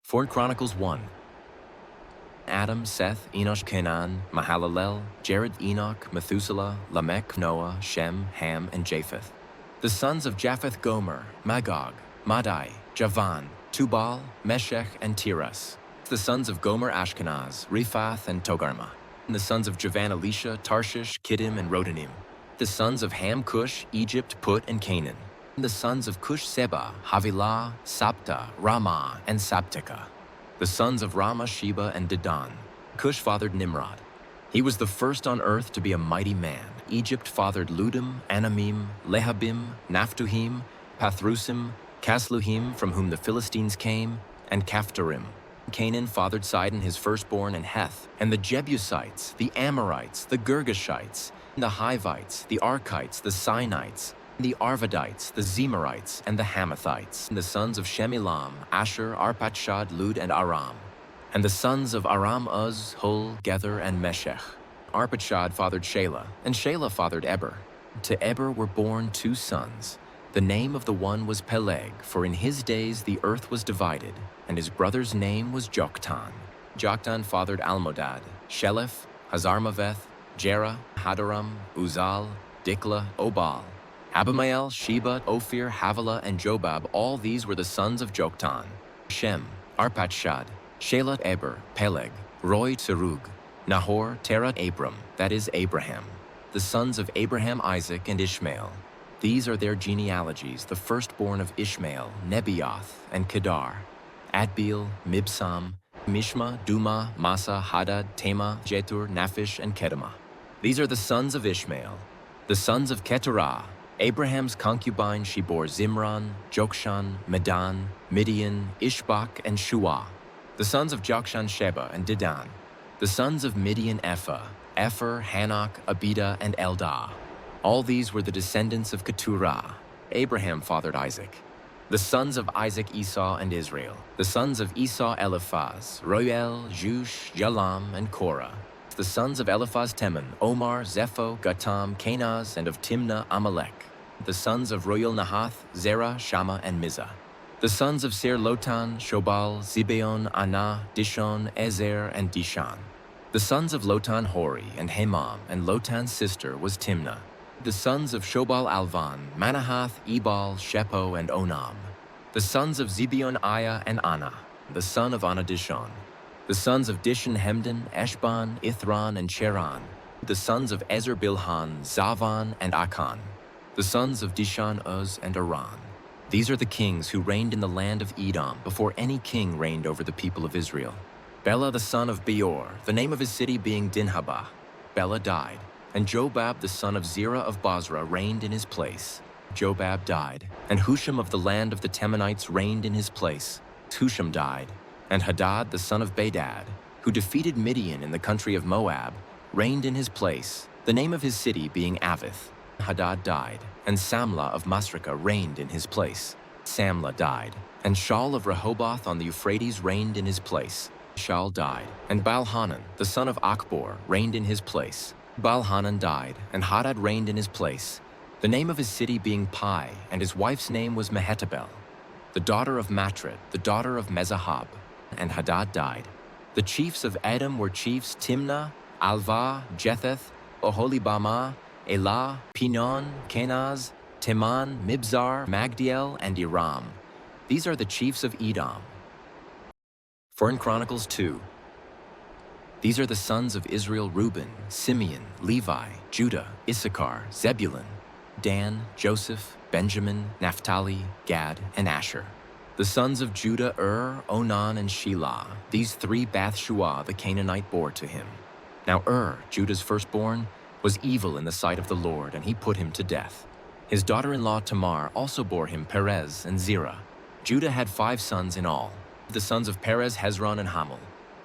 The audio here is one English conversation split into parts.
For in Chronicles 1, Adam, Seth, Enosh, Canaan, Mahalalel, Jared, Enoch, Methuselah, Lamech, Noah, Shem, Ham, and Japheth. The sons of Japheth: Gomer, Magog, Madai, Javan, Tubal, Meshech, and Tiras. The sons of Gomer: Ashkenaz, Riphath, and Togarmah. And the sons of Javan: Elisha, Tarshish, Kittim, and Rodanim. The sons of Ham: Cush, Egypt, Put, and Canaan. And the sons of Cush: Seba, Havilah, Sapta, Ramah, and Sabteka. The sons of Ramah: Sheba, and Dedan. Cush fathered Nimrod. He was the first on earth to be a mighty man. Egypt fathered Ludim, Anamim, Lehabim, Naphtuhim, Pathrusim, Casluhim, from whom the Philistines came, and Caphtorim. Canaan fathered Sidon, his firstborn, and Heth, and the Jebusites, the Amorites, the Girgashites, the Hivites, the Archites, the Sinites, the Arvadites, the Zemarites, and the Hamathites. And the sons of Shemilam: Asher, Arpachshad, Lud, and Aram. And the sons of Aram: Uz, Hul, Gether, and Meshech. Arpachshad fathered Shelah, and Shelah fathered Eber. To Eber were born 2 sons. The name of the one was Peleg, for in his days the earth was divided, and his brother's name was Joktan. Joktan fathered Almodad, Sheleph, Hazarmaveth, Jerah, Hadaram, Uzal, Dikla, Obal, Abimael, Sheba, Ophir, Havilah, and Jobab. All these were the sons of Joktan. Shem, Arpachshad, Shelah, Eber, Peleg, Roi, Serug, Nahor, Terah, Abram, that is Abraham. The sons of Abraham: Isaac, and Ishmael. These are their genealogies: the firstborn of Ishmael, Nebaioth, and Kedar, Adbeel, Mibsam, Mishma, Duma, Massa, Hadad, Tema, Jetur, Naphish, and Kedemah. These are the sons of Ishmael. The sons of Keturah: Abraham's concubine, she bore Zimran, Jokshan, Medan, Midian, Ishbak, and Shuah. The sons of Jokshan: Sheba and Dedan. The sons of Midian: Ephah, Epher, Hanok, Abida, and Eldah. All these were the descendants of Keturah. Abraham fathered Isaac. The sons of Isaac: Esau and Israel. The sons of Esau: Eliphaz, Roel, Jush, Jalam, and Korah. The sons of Eliphaz: Teman, Omar, Zepho, Gatam, Kenaz, and of Timnah: Amalek. The sons of Roel: Nahath, Zerah, Shammah, and Mizah. The sons of Seir: Lotan, Shobal, Zibeon, Anah, Dishon, Ezer, and Dishan. The sons of Lotan: Hori, and Hemam, and Lotan's sister was Timnah. The sons of Shobal: Alvan, Manahath, Ebal, Shepo, and Onam. The sons of Zibeon: Aya, and Anah. The son of Anah: Dishon. The sons of Dishon: Hemdan, Eshban, Ithran, and Cheran. The sons of Ezer: Bilhan, Zavan, and Akan. The sons of Dishan: Uz, and Aran. These are the kings who reigned in the land of Edom before any king reigned over the people of Israel. Bela the son of Beor, the name of his city being Dinhabah. Bela died, and Jobab the son of Zerah of Bozrah reigned in his place. Jobab died, and Husham of the land of the Temanites reigned in his place. Husham died, and Hadad the son of Bedad, who defeated Midian in the country of Moab, reigned in his place, the name of his city being Avith. Hadad died, and Samlah of Masrekah reigned in his place. Samlah died, and Shaul of Rehoboth on the Euphrates reigned in his place. Shaul died, and Baal-Hanan, the son of Achbor, reigned in his place. Baal-Hanan died, and Hadad reigned in his place, the name of his city being Pai, and his wife's name was Mehetabel, the daughter of Matred, the daughter of Mezahab. And Hadad died. The chiefs of Edom were chiefs Timnah, Alvah, Jetheth, Oholibamah, Elah, Pinon, Kenaz, Teman, Mibzar, Magdiel, and Iram. These are the chiefs of Edom. For in Chronicles 2, these are the sons of Israel: Reuben, Simeon, Levi, Judah, Issachar, Zebulun, Dan, Joseph, Benjamin, Naphtali, Gad, and Asher. The sons of Judah: Onan, and Shelah. These 3 Bathshua the Canaanite bore to him. Now Judah's firstborn, was evil in the sight of the Lord, and he put him to death. His daughter-in-law Tamar also bore him Perez and Zerah. Judah had 5 sons in all. The sons of Perez: Hezron and Hamul.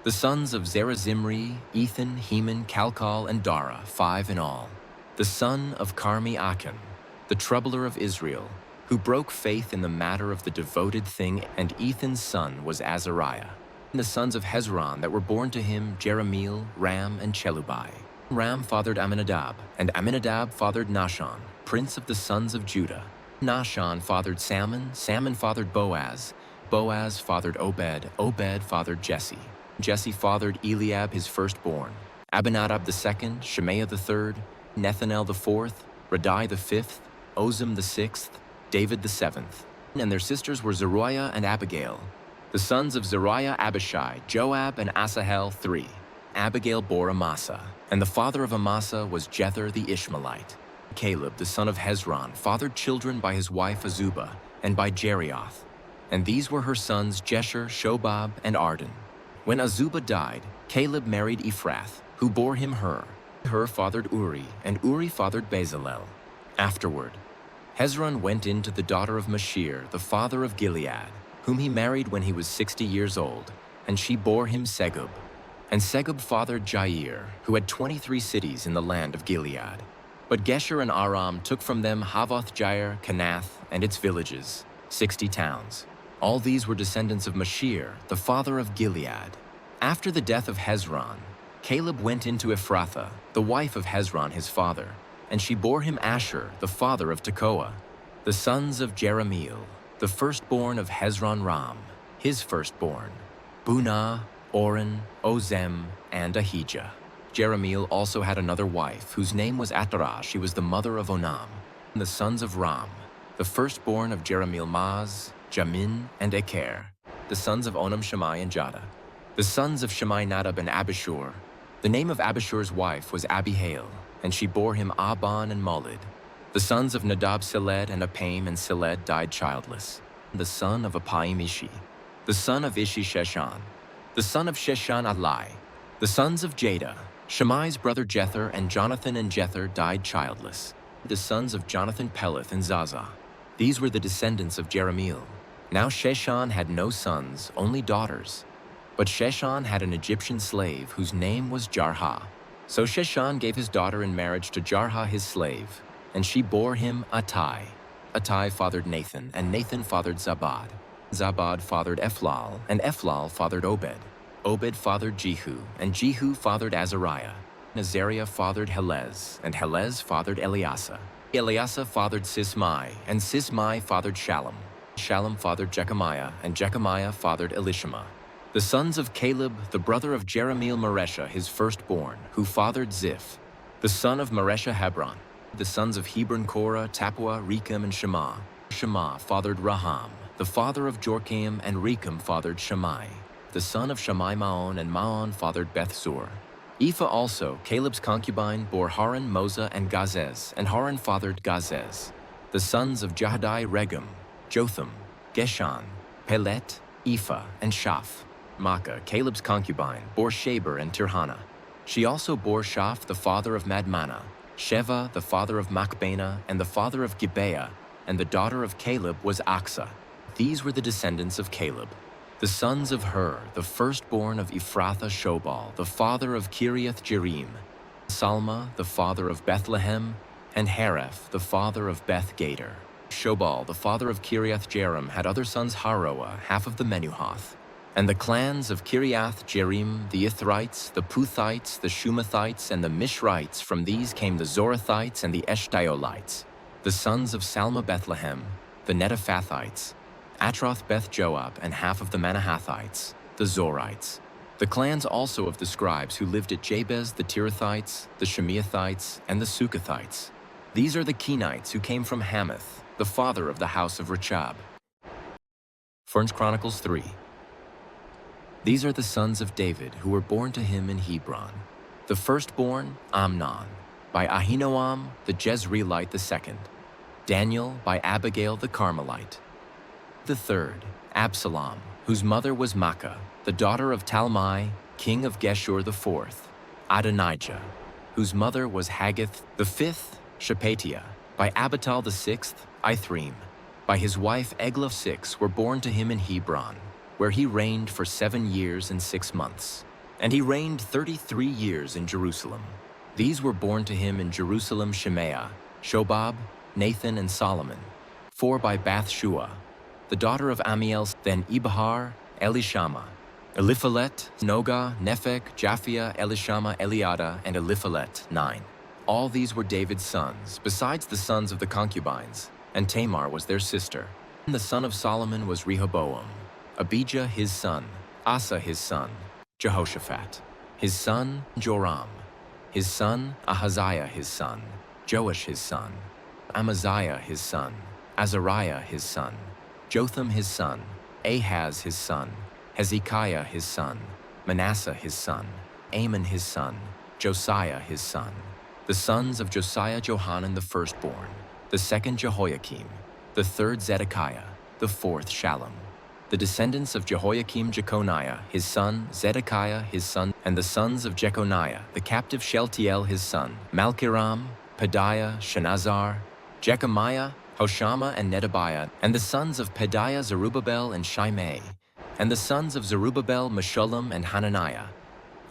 The sons of Zerah: Zimri, Ethan, Heman, Calcol, and Dara, 5 in all. The son of Carmi: Achan, the troubler of Israel, who broke faith in the matter of the devoted thing, and Ethan's son was Azariah. And the sons of Hezron that were born to him: Jerahmeel, Ram, and Chelubai. Ram fathered Amminadab, and Amminadab fathered Nahshon, prince of the sons of Judah. Nahshon fathered Salmon, Salmon fathered Boaz, Boaz fathered Obed, Obed fathered Jesse. Jesse fathered Eliab his firstborn, Abinadab the second, Shemaiah the third, Nethanel the fourth, Radai the fifth, Ozem the sixth, David the seventh. And their sisters were Zeruiah and Abigail. The sons of Zeruiah, Abishai, Joab, and Asahel, 3. Abigail bore Amasa, and the father of Amasa was Jether the Ishmaelite. Caleb, the son of Hezron, fathered children by his wife Azubah and by Jerioth. And these were her sons Jesher, Shobab, and Arden. When Azubah died, Caleb married Ephrath, who bore him Hur. Hur fathered Uri, and Uri fathered Bezalel. Afterward, Hezron went in to the daughter of Mashir, the father of Gilead, whom he married when he was 60 years old, and she bore him Segub. And Segub fathered Jair, who had 23 cities in the land of Gilead. But Gesher and Aram took from them Havoth-Jair, Kenath, and its villages, 60 towns. All these were descendants of Mashir, the father of Gilead. After the death of Hezron, Caleb went into Ephrathah, the wife of Hezron his father, and she bore him Asher, the father of Tekoa. The sons of Jerahmeel, the firstborn of Hezron Ram, his firstborn, Bunah, Oren, Ozem, and Ahijah. Jerahmeel also had another wife, whose name was Atarah. She was the mother of Onam. The sons of Ram, the firstborn of Jerahmeel, Maz, Jamin, and Eker. The sons of Onam, Shammai, and Jada. The sons of Shammai, Nadab, and Abishur. The name of Abishur's wife was Abihail, and she bore him Abon and Molid. The sons of Nadab, Seled, and Apam, and Seled died childless. The son of Appaim, Ishi. The son of Ishi, Sheshan. The son of Sheshan, Adlai. The sons of Jada, Shammai's brother Jether, and Jonathan and Jether died childless. The sons of Jonathan, Peleth, and Zaza. These were the descendants of Jerahmeel. Now Sheshan had no sons, only daughters. But Sheshan had an Egyptian slave whose name was Jarha. So Sheshan gave his daughter in marriage to Jarha his slave, and she bore him Attai. Attai fathered Nathan, and Nathan fathered Zabad. Zabad fathered Ephlal, and Ephlal fathered Obed. Obed fathered Jehu, and Jehu fathered Azariah. Azariah fathered Helez, and Helez fathered Eliasa. Eliasa fathered Sismai, and Sismai fathered Shallum. Shallum fathered Jechamiah, and Jechamiah fathered Elishama. The sons of Caleb, the brother of Jerahmeel, Maresha, his firstborn, who fathered Ziph, the son of Maresha, Hebron. The sons of Hebron, Korah, Tapua, Rechem, and Shema. Shema fathered Raham, the father of Jorcham, and Rechem fathered Shammai. The son of Shammai, Maon, and Maon fathered Bethzur. Ephah also, Caleb's concubine, bore Haran, Moza, and Gazez, and Haran fathered Gazez. The sons of Jahadai, Regem, Jotham, Geshan, Pelet, Ephah, and Shaph. Makkah, Caleb's concubine, bore Shaber and Tirhana. She also bore Shaph, the father of Madmana, Sheva, the father of Machbena, and the father of Gibeah, and the daughter of Caleb was Aksa. These were the descendants of Caleb. The sons of Hur, the firstborn of Ephrathah, Shobal, the father of Kiriath Jearim, Salma, the father of Bethlehem, and Hareph, the father of Beth Gader. Shobal, the father of Kiriath Jearim, had other sons Haroah, half of the Menuhoth. And the clans of Kiriath Jearim, the Ithrites, the Puthites, the Shumathites, and the Mishrites, from these came the Zorathites and the Eshtaolites. The sons of Salma, Bethlehem, the Netophathites, Atroth, Beth Joab, and half of the Manahathites, the Zorites. The clans also of the scribes who lived at Jabez, the Tirathites, the Shemeathites, and the Sukathites. These are the Kenites who came from Hamath, the father of the house of Rechab. 1 Chronicles 3. These are the sons of David who were born to him in Hebron. The firstborn, Amnon, by Ahinoam the Jezreelite the second. Daniel by Abigail the Carmelite. The third, Absalom, whose mother was Maacah, the daughter of Talmai, king of Geshur the fourth. Adonijah, whose mother was Haggith. The fifth, Shephatiah, by Abital the sixth, Ithream. By his wife Eglah 6 were born to him in Hebron, where he reigned for 7 years and 6 months. And he reigned 33 years in Jerusalem. These were born to him in Jerusalem: Shemaiah, Shobab, Nathan, and Solomon. 4 by Bathshua, the daughter of Amiel, then Ibahar, Elishama, Eliphalet, Noga, Nepheg, Japhia, Elishama, Eliada, and Eliphalet, 9. All these were David's sons, besides the sons of the concubines, and Tamar was their sister. And the son of Solomon was Rehoboam. Abijah his son, Asa his son, Jehoshaphat, his son Joram, his son Ahaziah his son, Joash his son, Amaziah his son, Azariah his son, Jotham his son, Ahaz his son, Hezekiah his son, Manasseh his son, Amon his son, Josiah his son. The sons of Josiah Johanan the firstborn, the second Jehoiakim, the third Zedekiah, the fourth Shallum. The descendants of Jehoiakim Jeconiah, his son, Zedekiah his son, and the sons of Jeconiah, the captive Shealtiel his son, Malchiram, Pedaiah, Shenazar, Jechemiah, Hoshama, and Nedabiah, and the sons of Pedaiah, Zerubbabel, and Shimei, and the sons of Zerubbabel, Meshullam, and Hananiah.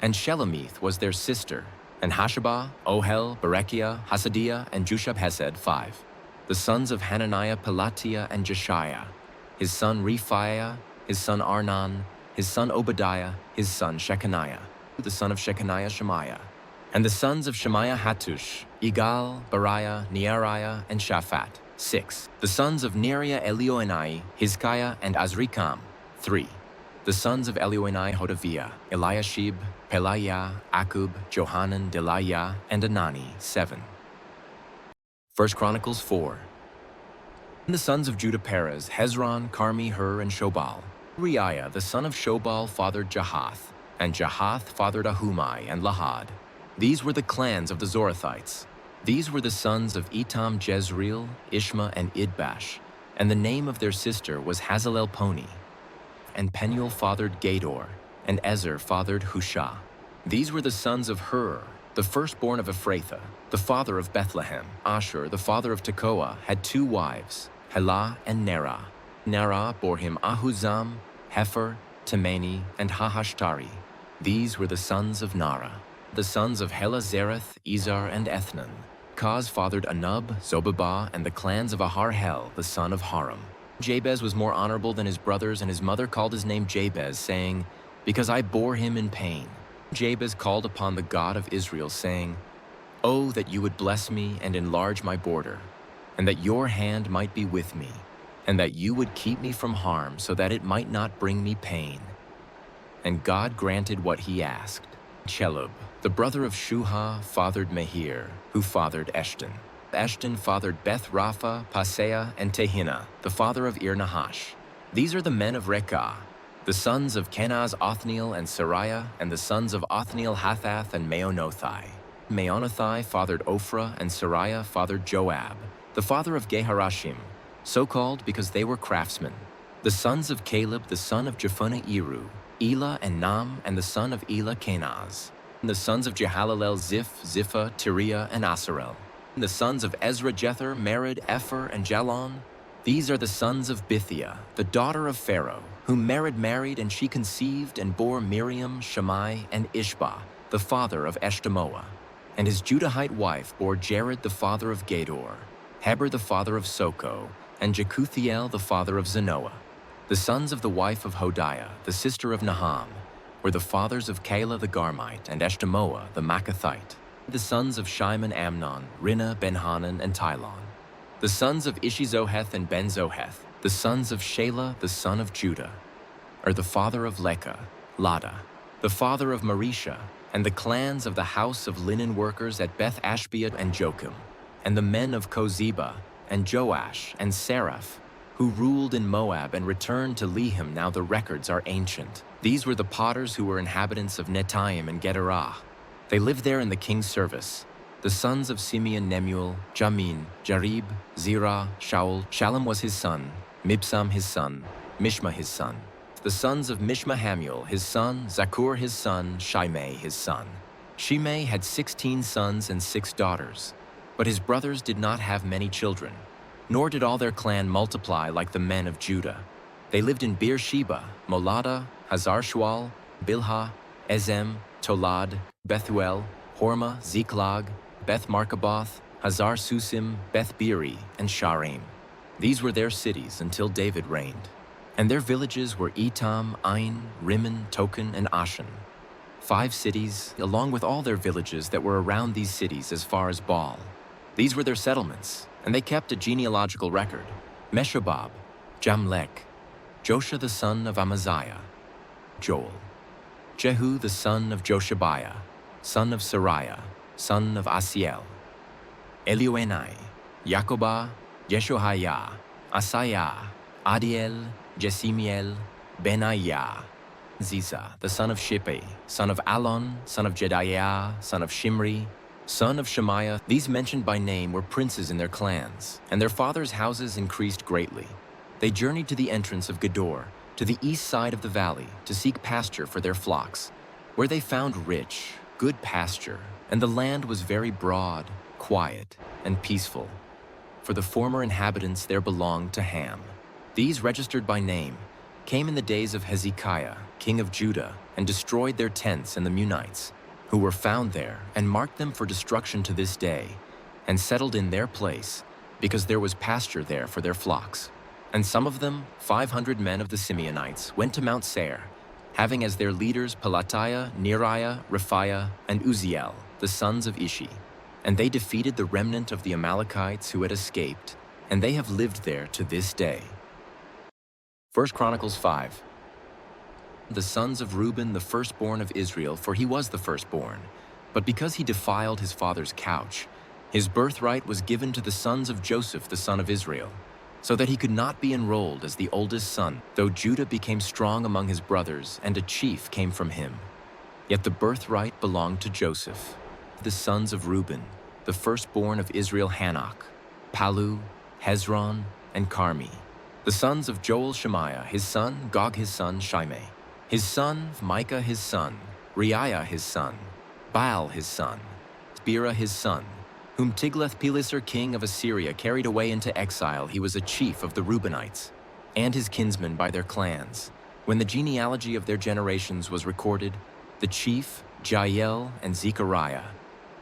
And Shelemith was their sister, and Hashabah, Ohel, Berechiah, Hasadiah, and Jushab-Hesed, 5. The sons of Hananiah, Pelatiah, and Jeshiah, his son Rephaiah, his son Arnan, his son Obadiah, his son Shechaniah, the son of Shechaniah, Shemaiah. And the sons of Shemaiah, Hattush, Igal, Bariah, Neariah, and Shaphat, 6. The sons of Neriah, Elioenai, Hizkiah, and Azrikam, 3. The sons of Elioenai, Hodaviah, Eliashib, Pelaiah, Akub, Johanan, Delaiah, and Anani, 7. 1 Chronicles 4. And the sons of Judah Perez, Hezron, Carmi, Hur, and Shobal. Reiah, the son of Shobal, fathered Jahath, and Jahath fathered Ahumai and Lahad. These were the clans of the Zorathites. These were the sons of Etam, Jezreel, Ishma, and Idbash, and the name of their sister was Hazalelponi. And Penuel fathered Gedor, and Ezer fathered Hushah. These were the sons of Hur, the firstborn of Ephrathah, the father of Bethlehem. Ashur, the father of Tekoa, had 2 wives, Helah and Nerah. Nerah bore him Ahuzam, Hefer, Temeni, and Hahashtari. These were the sons of Nara. The sons of Helazereth, Izar, and Ethnan. Kaz fathered Anub, Zobabah, and the clans of Aharhel, the son of Haram. Jabez was more honorable than his brothers, and his mother called his name Jabez, saying, "Because I bore him in pain." Jabez called upon the God of Israel, saying, "Oh, that you would bless me and enlarge my border, and that your hand might be with me, and that you would keep me from harm, so that it might not bring me pain." And God granted what he asked. Chelub, the brother of Shuhah, fathered Mehir, who fathered Eshton. Eshton fathered Beth Rapha, Paseah, and Tehinnah, the father of Ir-Nahash. These are the men of Rekah, the sons of Kenaz, Othniel, and Sariah, and the sons of Othniel, Hathath, and Meonothai. Meonothai fathered Ophrah, and Sariah fathered Joab, the father of Geharashim, so called because they were craftsmen. The sons of Caleb, the son of Jephunneh, Eru, Elah, and Nam, and the son of Elah, Kenaz. And the sons of Jehalalel, Ziph, Ziphah, Tiriah, and Asarel. And the sons of Ezra, Jether, Mered, Epher, and Jalon. These are the sons of Bithiah, the daughter of Pharaoh, whom Mered married, and she conceived and bore Miriam, Shammai, and Ishbah, the father of Eshtemoa. And his Judahite wife bore Jared, the father of Gedor, Heber, the father of Soko, and Jekuthiel, the father of Zanoah. The sons of the wife of Hodiah, the sister of Naham, were the fathers of Keilah the Garmite and Eshtemoa the Maacathite. The sons of Shimon, Amnon, Rinnah, Ben-Hanan, and Tilon. The sons of Ishizoheth and Ben-Zoheth, the sons of Shelah, the son of Judah, are the father of Lekah, Lada, the father of Marisha, and the clans of the house of linen workers at Beth-Ashbea and Jokim, and the men of Kozeba, and Joash, and Seraph, who ruled in Moab and returned to Lehim. Now the records are ancient. These were the potters who were inhabitants of Netaim and Gederah. They lived there in the king's service. The sons of Simeon, Nemuel, Jamin, Jarib, Zerah, Shaul. Shallum was his son, Mibsam his son, Mishma his son. The sons of Mishma, Hamuel his son, Zakur his son, Shimei his son. Shimei had 16 sons and 6 daughters, but his brothers did not have many children, nor did all their clan multiply like the men of Judah. They lived in Beersheba, Molada, Hazar-Shual, Bilhah, Ezem, Tolad, Bethuel, Hormah, Ziklag, Beth-Markaboth, Hazar-Susim, Beth-Biri, and Sharim. These were their cities until David reigned. And their villages were Etam, Ain, Rimmon, Token, and Ashan. 5 cities, along with all their villages that were around these cities as far as Baal. These were their settlements, and they kept a genealogical record. Meshobab, Jamlech, Joshua the son of Amaziah, Joel. Jehu the son of Joshabiah, son of Sariah, son of Asiel. Elioenai, Jacobah, Jeshoiah, Asaiah, Adiel, Jesimiel, Benaiah. Ziza, the son of Shippi, son of Alon, son of Jedaiah, son of Shimri, son of Shemaiah. These mentioned by name were princes in their clans, and their fathers' houses increased greatly. They journeyed to the entrance of Gedor, to the east side of the valley, to seek pasture for their flocks, where they found rich, good pasture, and the land was very broad, quiet, and peaceful. For the former inhabitants there belonged to Ham. These, registered by name, came in the days of Hezekiah, king of Judah, and destroyed their tents and the Munites, who were found there, and marked them for destruction to this day, and settled in their place, because there was pasture there for their flocks. And some of them, 500 men of the Simeonites, went to Mount Seir, having as their leaders Pelatiah, Neriah, Rephaiah, and Uzziel, the sons of Ishi. And they defeated the remnant of the Amalekites who had escaped, and they have lived there to this day. 1 Chronicles 5. The sons of Reuben, the firstborn of Israel, for he was the firstborn. But because he defiled his father's couch, his birthright was given to the sons of Joseph, the son of Israel, so that he could not be enrolled as the oldest son, though Judah became strong among his brothers, and a chief came from him. Yet the birthright belonged to Joseph. The sons of Reuben, the firstborn of Israel, Hanok, Palu, Hezron, and Carmi. The sons of Joel, Shemaiah his son, Gog his son, Shimei his son, Micah his son, Reiah his son, Baal his son, Spira his son, whom Tiglath-Pileser king of Assyria carried away into exile. He was a chief of the Reubenites, and his kinsmen by their clans. When the genealogy of their generations was recorded, the chief, Jael, and Zechariah,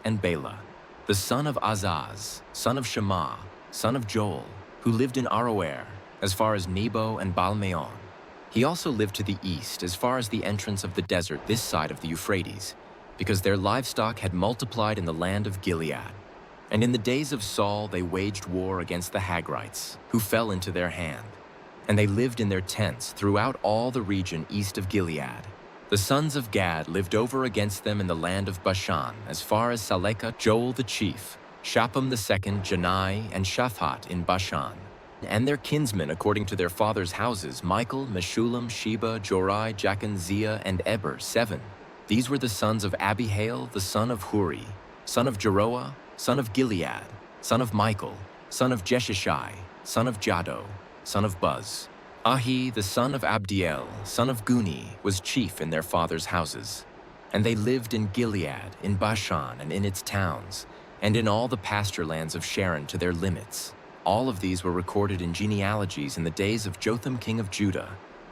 and Bela, the son of Azaz, son of Shema, son of Joel, who lived in Aroer, as far as Nebo and Baal-Meon. He also lived to the east, as far as the entrance of the desert this side of the Euphrates, because their livestock had multiplied in the land of Gilead. And in the days of Saul they waged war against the Hagrites, who fell into their hand. And they lived in their tents throughout all the region east of Gilead. The sons of Gad lived over against them in the land of Bashan, as far as Salekah, Joel the chief, Shapham the second, Janai, and Shaphat in Bashan. And their kinsmen according to their fathers' houses, Michael, Meshullam, Sheba, Jorai, Jachin, Zia, and Eber, 7. These were the sons of Abihail, the son of Huri, son of Jeroah, son of Gilead, son of Michael, son of Jeshishai, son of Jado, son of Buz. Ahi, the son of Abdiel, son of Guni, was chief in their fathers' houses. And they lived in Gilead, in Bashan, and in its towns, and in all the pasture lands of Sharon to their limits. All of these were recorded in genealogies in the days of Jotham king of Judah,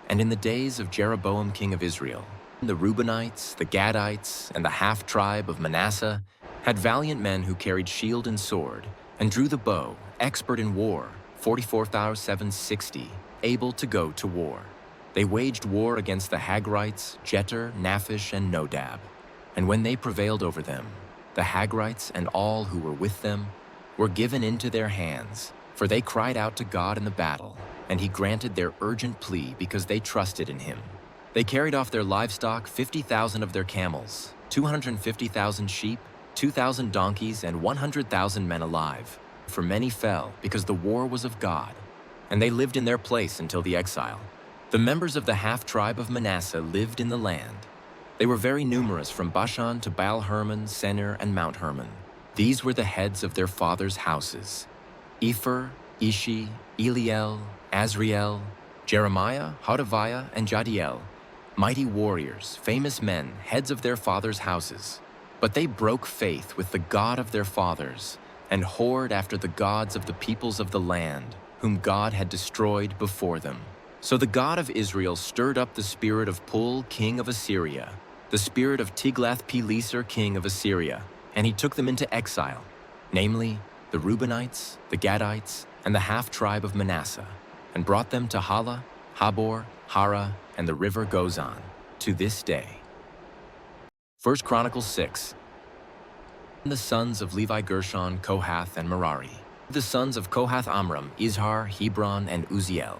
and in the days of Jeroboam king of Israel. The Reubenites, the Gadites, and the half-tribe of Manasseh had valiant men who carried shield and sword, and drew the bow, expert in war, 44,760, able to go to war. They waged war against the Hagrites, Jeter, Naphish, and Nodab. And when they prevailed over them, the Hagrites and all who were with them were given into their hands, for they cried out to God in the battle, and he granted their urgent plea because they trusted in him. They carried off their livestock, 50,000 of their camels, 250,000 sheep, 2,000 donkeys, and 100,000 men alive. For many fell, because the war was of God, and they lived in their place until the exile. The members of the half-tribe of Manasseh lived in the land. They were very numerous from Bashan to Baal-Hermon, Senir, and Mount Hermon. These were the heads of their fathers' houses: Epher, Ishi, Eliel, Azriel, Jeremiah, Hodaviah, and Jadiel, mighty warriors, famous men, heads of their fathers' houses. But they broke faith with the God of their fathers, and whored after the gods of the peoples of the land, whom God had destroyed before them. So the God of Israel stirred up the spirit of Pul, king of Assyria, the spirit of Tiglath-Pileser, king of Assyria, and he took them into exile, namely, the Reubenites, the Gadites, and the half-tribe of Manasseh, and brought them to Hala, Habor, Hara, and the river Gozan, to this day. 1 Chronicles 6. The sons of Levi, Gershon, Kohath, and Merari. The sons of Kohath, Amram, Izhar, Hebron, and Uzziel.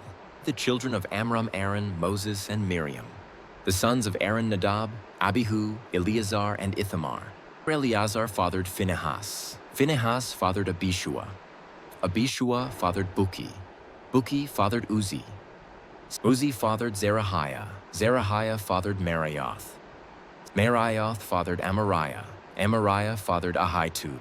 the children of Amram, Aaron, Moses, and Miriam. The sons of Aaron, Nadab, Abihu, Eleazar, and Ithamar. Eleazar fathered Phinehas. Phinehas fathered Abishua. Abishua fathered Buki. Buki fathered Uzi. Uzi fathered Zerahiah. Zerahiah fathered Meraioth. Meraioth fathered Amariah. Amariah fathered Ahitub.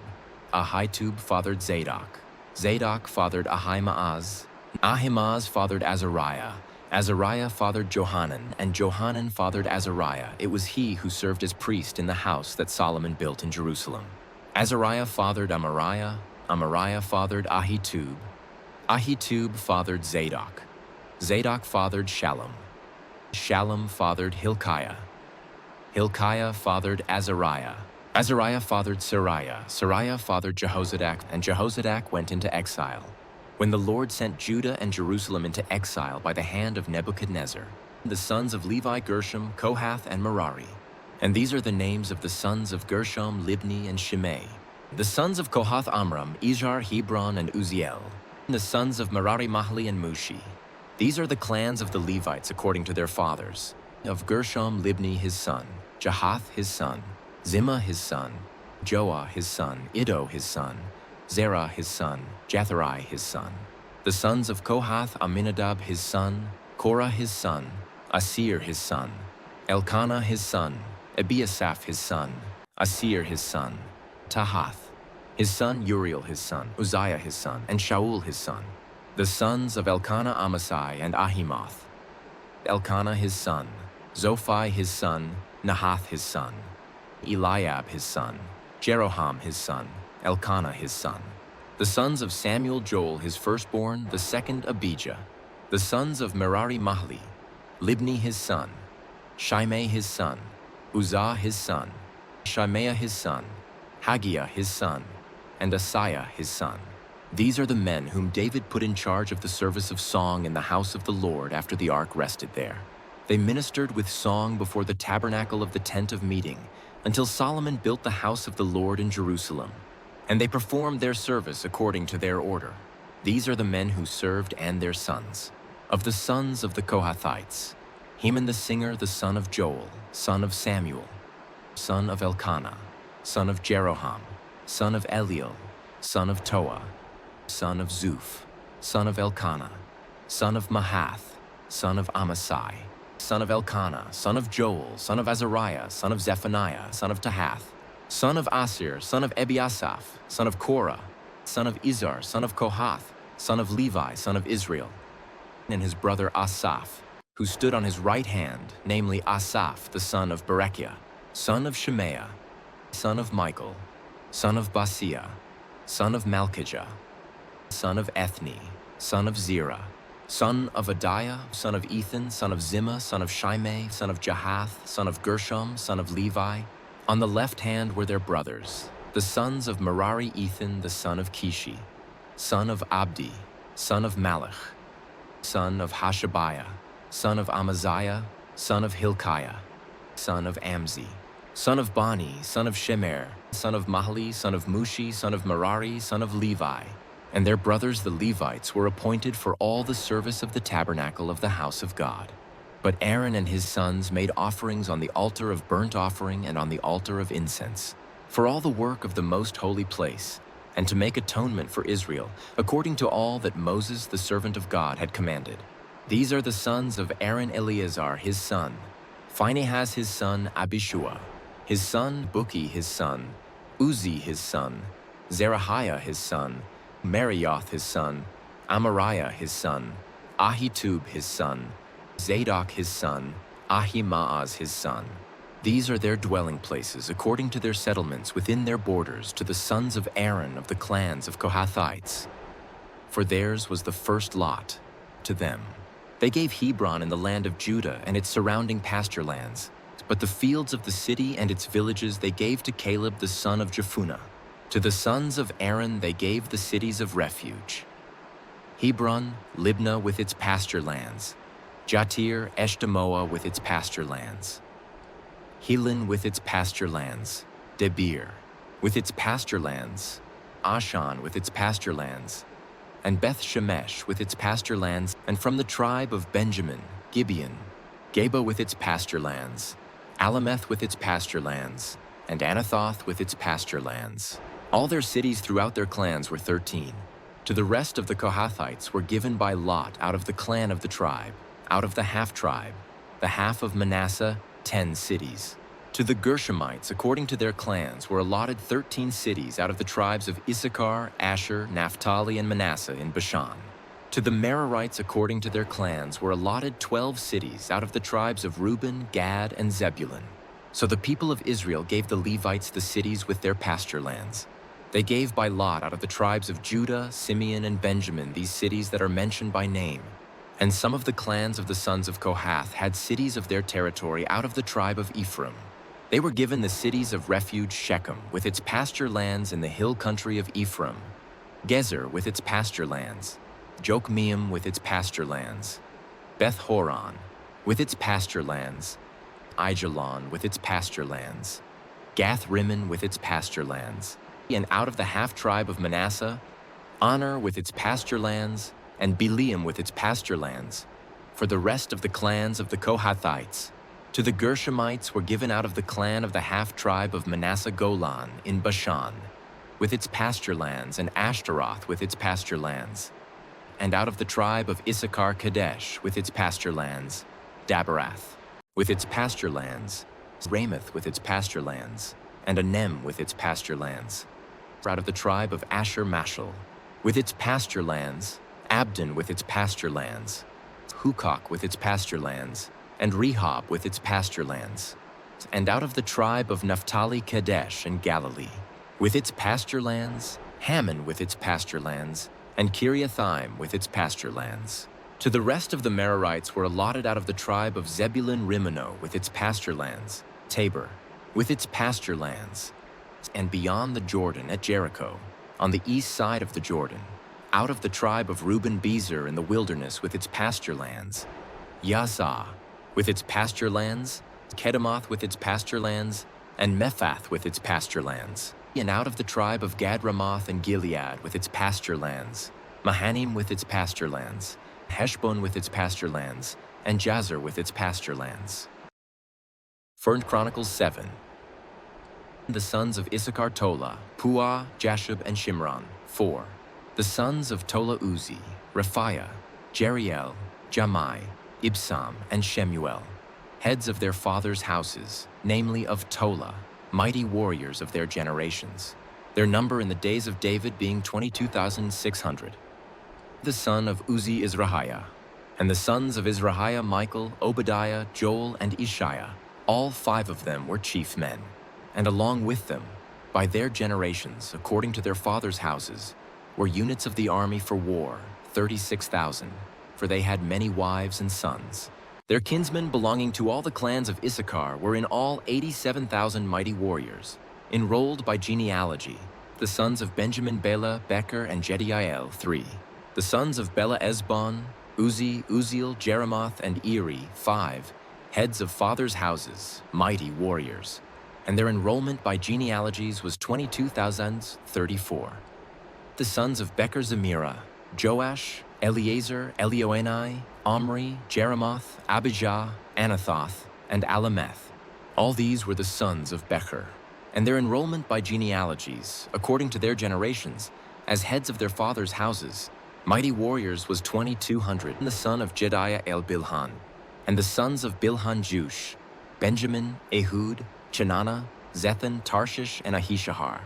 Ahitub fathered Zadok. Zadok fathered Ahimaaz. Ahimaaz fathered Azariah. Azariah fathered Johanan, and Johanan fathered Azariah. It was he who served as priest in the house that Solomon built in Jerusalem. Azariah fathered Amariah. Amariah fathered Ahitub. Ahitub fathered Zadok. Zadok fathered Shallum. Shallum fathered Hilkiah. Hilkiah fathered Azariah. Azariah fathered Sariah. Sariah fathered Jehozadak, and Jehozadak went into exile. When the Lord sent Judah and Jerusalem into exile by the hand of Nebuchadnezzar, the sons of Levi, Gershom, Kohath, and Merari. And these are the names of the sons of Gershom, Libni, and Shimei. The sons of Kohath, Amram, Izhar, Hebron, and Uziel. The sons of Merari, Mahli, and Mushi. These are the clans of the Levites according to their fathers. Of Gershom, Libni his son, Jahath his son, Zimmah his son, Joah his son, Iddo his son, Zerah his son, Jatherai his son. The sons of Kohath, Aminadab his son, Korah his son, Asir his son, Elkanah his son, Ebiasaph his son, Asir his son, Tahath his son, Uriel his son, Uzziah his son, and Shaul his son. The sons of Elkanah, Amasai, and Ahimoth. Elkanah his son, Zophai his son, Nahath his son, Eliab his son, Jeroham his son, Elkanah his son. The sons of Samuel, Joel his firstborn, the second Abijah. The sons of Merari, Mahli, Libni his son, Shimei his son, Uzzah his son, Shimea his son, Haggiah his son, and Asaiah his son. These are the men whom David put in charge of the service of song in the house of the Lord after the ark rested there. They ministered with song before the tabernacle of the tent of meeting until Solomon built the house of the Lord in Jerusalem. And they performed their service according to their order. These are the men who served and their sons. Of the sons of the Kohathites, Heman the singer, the son of Joel, son of Samuel, son of Elkanah, son of Jeroham, son of Eliel, son of Toah, son of Zuph, son of Elkanah, son of Mahath, son of Amasai, son of Elkanah, son of Joel, son of Azariah, son of Zephaniah, son of Tahath, son of Asir, son of Ebiasaph, son of Korah, son of Izhar, son of Kohath, son of Levi, son of Israel, and his brother Asaph, who stood on his right hand, namely Asaph, the son of Berechiah, son of Shemaiah, son of Michael, son of Basiah, son of Malchijah, son of Ethni, son of Zerah, son of Adiah, son of Ethan, son of Zimmah, son of Shimei, son of Jahath, son of Gershom, son of Levi. On the left hand were their brothers, the sons of Merari, Ethan, the son of Kishi, son of Abdi, son of Malach, son of Hashabiah, son of Amaziah, son of Hilkiah, son of Amzi, son of Bani, son of Shemer, son of Mahli, son of Mushi, son of Merari, son of Levi. And their brothers the Levites were appointed for all the service of the tabernacle of the house of God. But Aaron and his sons made offerings on the altar of burnt offering and on the altar of incense, for all the work of the most holy place, and to make atonement for Israel, according to all that Moses the servant of God had commanded. These are the sons of Aaron, Eleazar his son, Phinehas his son, Abishua, his son Buki his son, Uzi his son, Zerahiah his son, Meraioth his son, Amariah his son, Ahitub his son, Zadok his son, Ahimaaz his son. These are their dwelling places according to their settlements within their borders to the sons of Aaron of the clans of Kohathites. For theirs was the first lot to them. They gave Hebron in the land of Judah and its surrounding pasture lands, but the fields of the city and its villages they gave to Caleb the son of Jephunneh. To the sons of Aaron they gave the cities of refuge: Hebron, Libnah with its pasture lands, Jatir, Eshtemoa with its pasture lands, Helin with its pasture lands, Debir with its pasture lands, Ashan with its pasture lands, and Beth Shemesh with its pasture lands, and from the tribe of Benjamin, Gibeon, Geba with its pasture lands, Alameth with its pasture lands, and Anathoth with its pasture lands. All their cities throughout their clans were 13. To the rest of the Kohathites were given by lot out of the clan of the tribe, out of the half-tribe, the half of Manasseh, 10 cities. To the Gershomites, according to their clans, were allotted 13 cities out of the tribes of Issachar, Asher, Naphtali, and Manasseh in Bashan. To the Merarites, according to their clans, were allotted 12 cities out of the tribes of Reuben, Gad, and Zebulun. So the people of Israel gave the Levites the cities with their pasture lands. They gave by lot out of the tribes of Judah, Simeon, and Benjamin these cities that are mentioned by name. And some of the clans of the sons of Kohath had cities of their territory out of the tribe of Ephraim. They were given the cities of refuge Shechem with its pasture lands in the hill country of Ephraim, Gezer with its pasture lands, Jokmeam with its pasture lands, Beth Horon with its pasture lands, Aijalon with its pasture lands, Gath Rimmon with its pasture lands, and out of the half-tribe of Manasseh, Honor with its pasture lands, and Bileam with its pasture lands. For the rest of the clans of the Kohathites, to the Gershomites were given out of the clan of the half-tribe of Manasseh Golan in Bashan, with its pasture lands, and Ashtaroth with its pasture lands. And out of the tribe of Issachar Kadesh with its pasture lands, Daberath with its pasture lands, Ramoth with its pasture lands, and Anem with its pasture lands. Out of the tribe of Asher Mashal with its pasture lands, Abdon with its pasture lands, Hukok with its pasture lands, and Rehob with its pasture lands. And out of the tribe of Naphtali Kadesh and Galilee with its pasture lands, Hammon with its pasture lands, and Kiriathaim with its pasture lands. To the rest of the Merarites were allotted out of the tribe of Zebulun Rimono with its pasture lands, Tabor with its pasture lands, and beyond the Jordan at Jericho, on the east side of the Jordan, out of the tribe of Reuben Bezer in the wilderness with its pasture lands, Yazah with its pasture lands, Kedemoth with its pasture lands, and Mephath with its pasture lands. And out of the tribe of Gad Ramoth and Gilead with its pasture lands, Mahanaim with its pasture lands, Heshbon with its pasture lands, and Jazer with its pasture lands. 1 Chronicles 7. The sons of Issachar Tola, Puah, Jashub, and Shimron, 4. The sons of Tola Uzi, Raphiah, Jeriel, Jamai, Ibsam, and Shemuel, heads of their fathers' houses, namely of Tola, mighty warriors of their generations, their number in the days of David being 22,600. The son of Uzi Izrahiah, and the sons of Izrahiah Michael, Obadiah, Joel, and Ishiah, all 5 of them were chief men. And along with them, by their generations, according to their fathers' houses, were units of the army for war, 36,000, for they had many wives and sons. Their kinsmen belonging to all the clans of Issachar were in all 87,000 mighty warriors, enrolled by genealogy. The sons of Benjamin Bela, Becher, and Jediael, 3. The sons of Bela Ezbon, Uzi, Uziel, Jeremoth, and Eri, 5, heads of fathers' houses, mighty warriors. And their enrollment by genealogies was 22,034. The sons of Becher Zemira, Joash, Eleazar, Elioenai, Omri, Jeremoth, Abijah, Anathoth, and Alameth. All these were the sons of Becher. And their enrollment by genealogies, according to their generations, as heads of their fathers' houses, mighty warriors was 2,200. And the son of Jediah el-Bilhan, and the sons of Bilhan Jush, Benjamin, Ehud, Chenana, Zethan, Tarshish, and Ahishahar.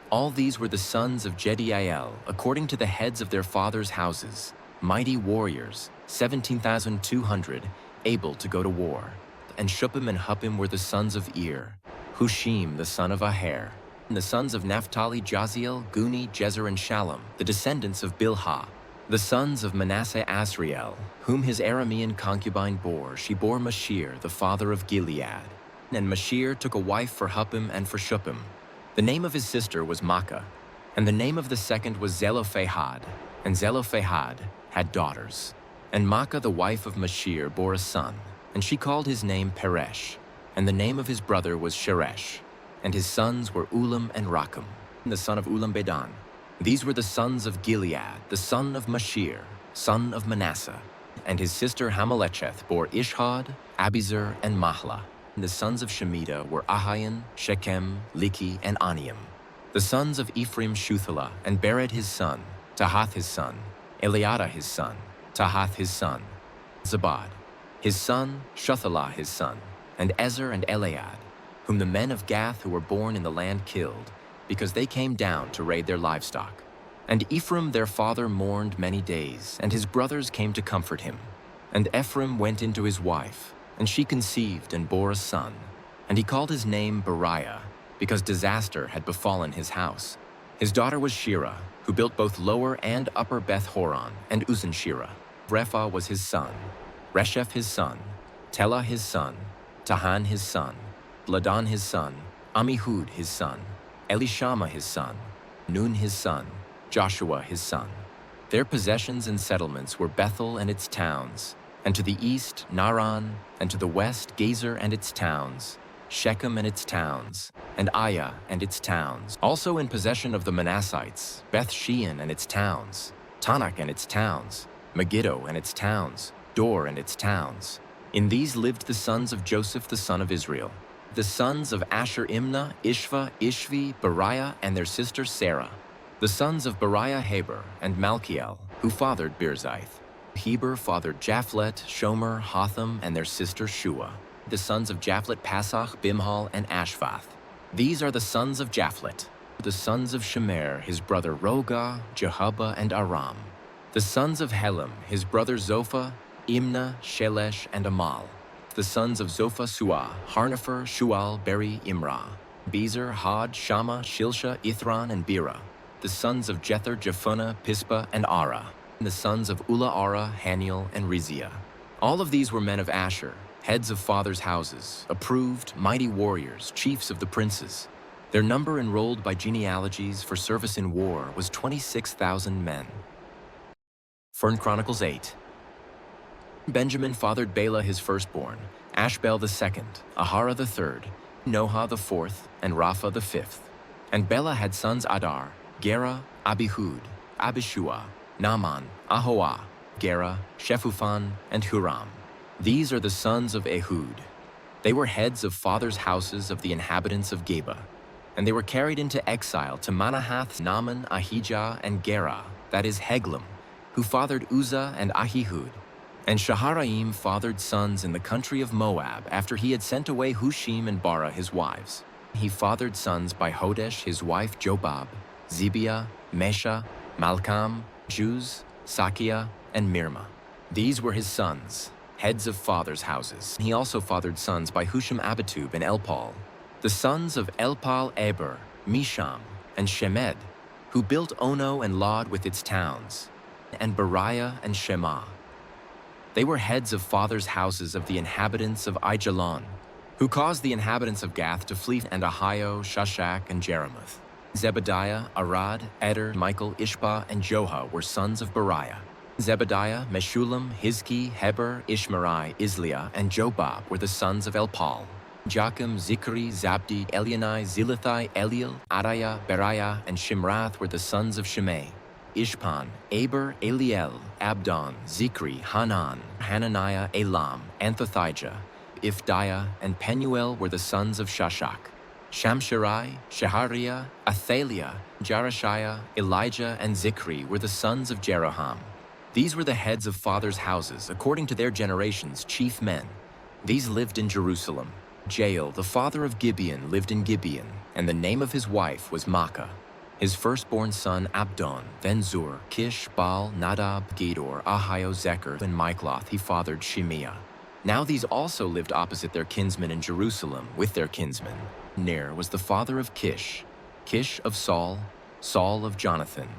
All these were the sons of Jediael, according to the heads of their fathers' houses, mighty warriors, 17,200, able to go to war. And Shuppim and Huppim were the sons of Ir, Hushim the son of Aher, and the sons of Naphtali Jaziel, Guni, Jezer, and Shalom, the descendants of Bilhah. The sons of Manasseh Asriel, whom his Aramean concubine bore, she bore Mashir, the father of Gilead. And Mashir took a wife for Huppim and for Shuppim. The name of his sister was Makkah, and the name of the second was Zelophehad, and Zelophehad had daughters. And Makkah, the wife of Mashir, bore a son, and she called his name Peresh, and the name of his brother was Sheresh, and his sons were Ulam and Rakim, the son of Ulam Bedan. These were the sons of Gilead, the son of Mashir, son of Manasseh. And his sister Hamelecheth bore Ishhod, Abiezer, and Mahlah. The sons of Shemitah were Ahian, Shechem, Liki, and Aniam. The sons of Ephraim Shuthelah, and Bered his son, Tahath his son, Eliada his son, Tahath his son, Zabad his son, Shuthelah his son, and Ezer and Elead, whom the men of Gath who were born in the land killed, because they came down to raid their livestock. And Ephraim their father mourned many days, and his brothers came to comfort him. And Ephraim went into his wife, and she conceived and bore a son. And he called his name Beriah, because disaster had befallen his house. His daughter was Shirah, who built both lower and upper Beth-horon and Uzan-Shirah. Repha was his son, Resheph his son, Telah his son, Tahan his son, Ladan his son, Amihud his son, Elishama his son, Nun his son, Joshua his son. Their possessions and settlements were Bethel and its towns, and to the east Naran, and to the west Gezer and its towns, Shechem and its towns, and Aiah and its towns. Also in possession of the Manassites, Beth-shean and its towns, Tanakh and its towns, Megiddo and its towns, Dor and its towns. In these lived the sons of Joseph the son of Israel, the sons of Asher Imnah, Ishva, Ishvi, Beriah, and their sister Sarah. The sons of Beriah Heber and Malchiel, who fathered Birzaith. Heber fathered Japhlet, Shomer, Hotham, and their sister Shua. The sons of Japhlet Pasach, Bimhal, and Ashvath. These are the sons of Japhlet. The sons of Shemer, his brother Rogah, Jehubbah, and Aram. The sons of Helam, his brother Zophah, Imnah, Shelesh, and Amal. The sons of Zophah Suah, Harnepher, Shual, Beri, Imrah. Bezer, Had, Shammah, Shilsha, Ithran, and Bera. The sons of Jether, Jephunneh, Pispa, and Ara. The sons of Ulla-Ara, Haniel, and Riziah. All of these were men of Asher, heads of fathers' houses, approved, mighty warriors, chiefs of the princes. Their number enrolled by genealogies for service in war was 26,000 men. 1 Chronicles 8. Benjamin fathered Bela his firstborn, Ashbel the second, Ahara the third, Noha the fourth, and Rapha the fifth. And Bela had sons Adar, Gera, Abihud, Abishua, Naaman, Ahoah, Gera, Shephuphan, and Huram. These are the sons of Ehud. They were heads of fathers' houses of the inhabitants of Geba. And they were carried into exile to Manahath, Naaman, Ahijah, and Gera, that is Heglam, who fathered Uzzah and Ahihud. And Shaharaim fathered sons in the country of Moab after he had sent away Hushim and Bara his wives. He fathered sons by Hodesh his wife Jobab, Zibiah, Mesha, Malcham, Juz, Sakia, and Mirma. These were his sons, heads of fathers' houses. He also fathered sons by Husham Abitub and Elpal. The sons of Elpal Eber, Misham, and Shemed, who built Ono and Lod with its towns, and Beriah and Shema. They were heads of fathers' houses of the inhabitants of Aijalon, who caused the inhabitants of Gath to flee, and Ahio, Shashak, and Jeremoth. Zebediah, Arad, Eder, Michael, Ishbah, and Joha were sons of Beriah. Zebediah, Meshullam, Hizki, Heber, Ishmerai, Isliah, and Jobab were the sons of Elpal. Joachim, Zikri, Zabdi, Elionai, Zilithai, Eliel, Adaiah, Beriah, and Shimrath were the sons of Shimei. Ishpan, Aber, Eliel, Abdon, Zikri, Hanan, Hananiah, Elam, Anthothijah, Ifdiah, and Penuel were the sons of Shashak. Shamsherai, Shehariah, Athaliah, Jarashiah, Elijah, and Zikri were the sons of Jeroham. These were the heads of fathers' houses, according to their generations, chief men. These lived in Jerusalem. Jael, the father of Gibeon, lived in Gibeon, and the name of his wife was Maacah. His firstborn son Abdon, then Zur, Kish, Baal, Nadab, Gedor, Ahio, Zechar, and Michloth he fathered Shimeah. Now these also lived opposite their kinsmen in Jerusalem with their kinsmen. Ner was the father of Kish, Kish of Saul, Saul of Jonathan,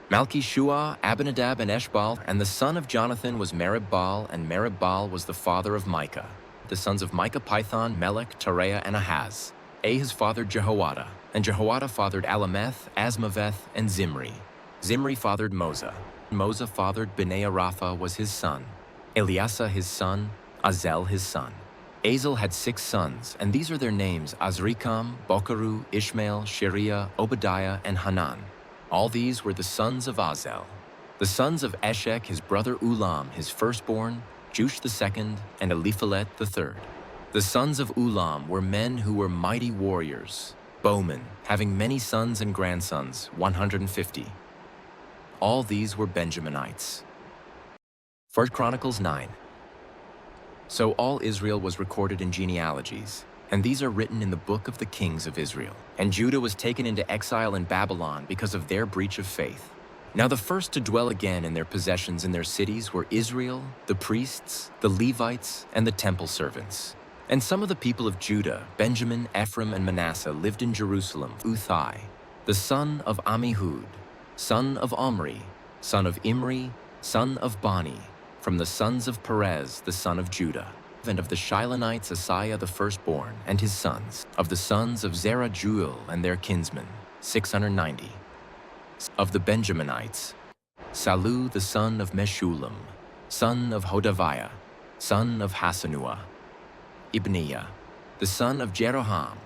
Malchishua, Abinadab, and Eshbal, and the son of Jonathan was Merib-Baal, and Merib-Baal was the father of Micah. The sons of Micah Python, Melech, Tareah, and Ahaz. Ahaz fathered Jehoiada, and Jehoiada fathered Alameth, Asmaveth, and Zimri. Zimri fathered Moza. Moza fathered Benaiah Rapha was his son, Eliasa his son, Azel his son. Azel had 6 sons, and these are their names: Azrikam, Bokaru, Ishmael, Sheriah, Obadiah, and Hanan. All these were the sons of Azel. The sons of Eshek, his brother Ulam, his firstborn, Jush the second, and Eliphalet the third. The sons of Ulam were men who were mighty warriors, bowmen, having many sons and grandsons, 150. All these were Benjaminites. 1 Chronicles 9. So all Israel was recorded in genealogies, and these are written in the book of the kings of Israel. And Judah was taken into exile in Babylon because of their breach of faith. Now the first to dwell again in their possessions in their cities were Israel, the priests, the Levites, and the temple servants. And some of the people of Judah, Benjamin, Ephraim, and Manasseh lived in Jerusalem, Uthai, the son of Ammihud, son of Omri, son of Imri, son of Bani, from the sons of Perez, the son of Judah, and of the Shilonites Asaiah the firstborn, and his sons, of the sons of Zerah-Juel and their kinsmen, 690. Of the Benjaminites, Salu the son of Meshullam, son of Hodaviah, son of Hasanuah, Ibniah, the son of Jeroham,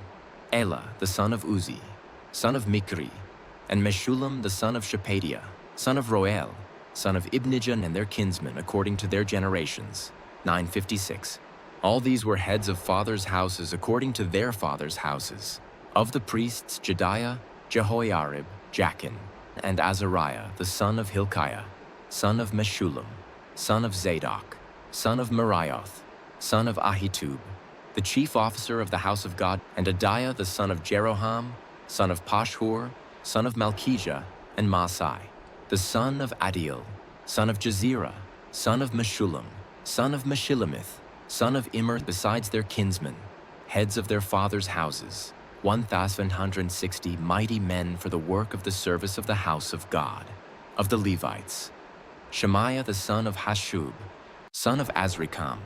Elah the son of Uzi, son of Mikri, and Meshullam the son of Shepadiah, son of Roel, son of Ibnijah and their kinsmen according to their generations, 956. All these were heads of fathers' houses according to their fathers' houses. Of the priests, Jediah, Jehoiarib, Jachin, and Azariah the son of Hilkiah, son of Meshullam, son of Zadok, son of Merioth, son of Ahitub, the chief officer of the house of God, and Adiah the son of Jeroham, son of Pashhur, son of Malchijah, and Maasai, the son of Adiel, son of Jezerah, son of Meshullam, son of Meshillemith, son of Immer, besides their kinsmen, heads of their fathers' houses, 1,160 mighty men for the work of the service of the house of God. Of the Levites, Shemaiah the son of Hashub, son of Azrikam,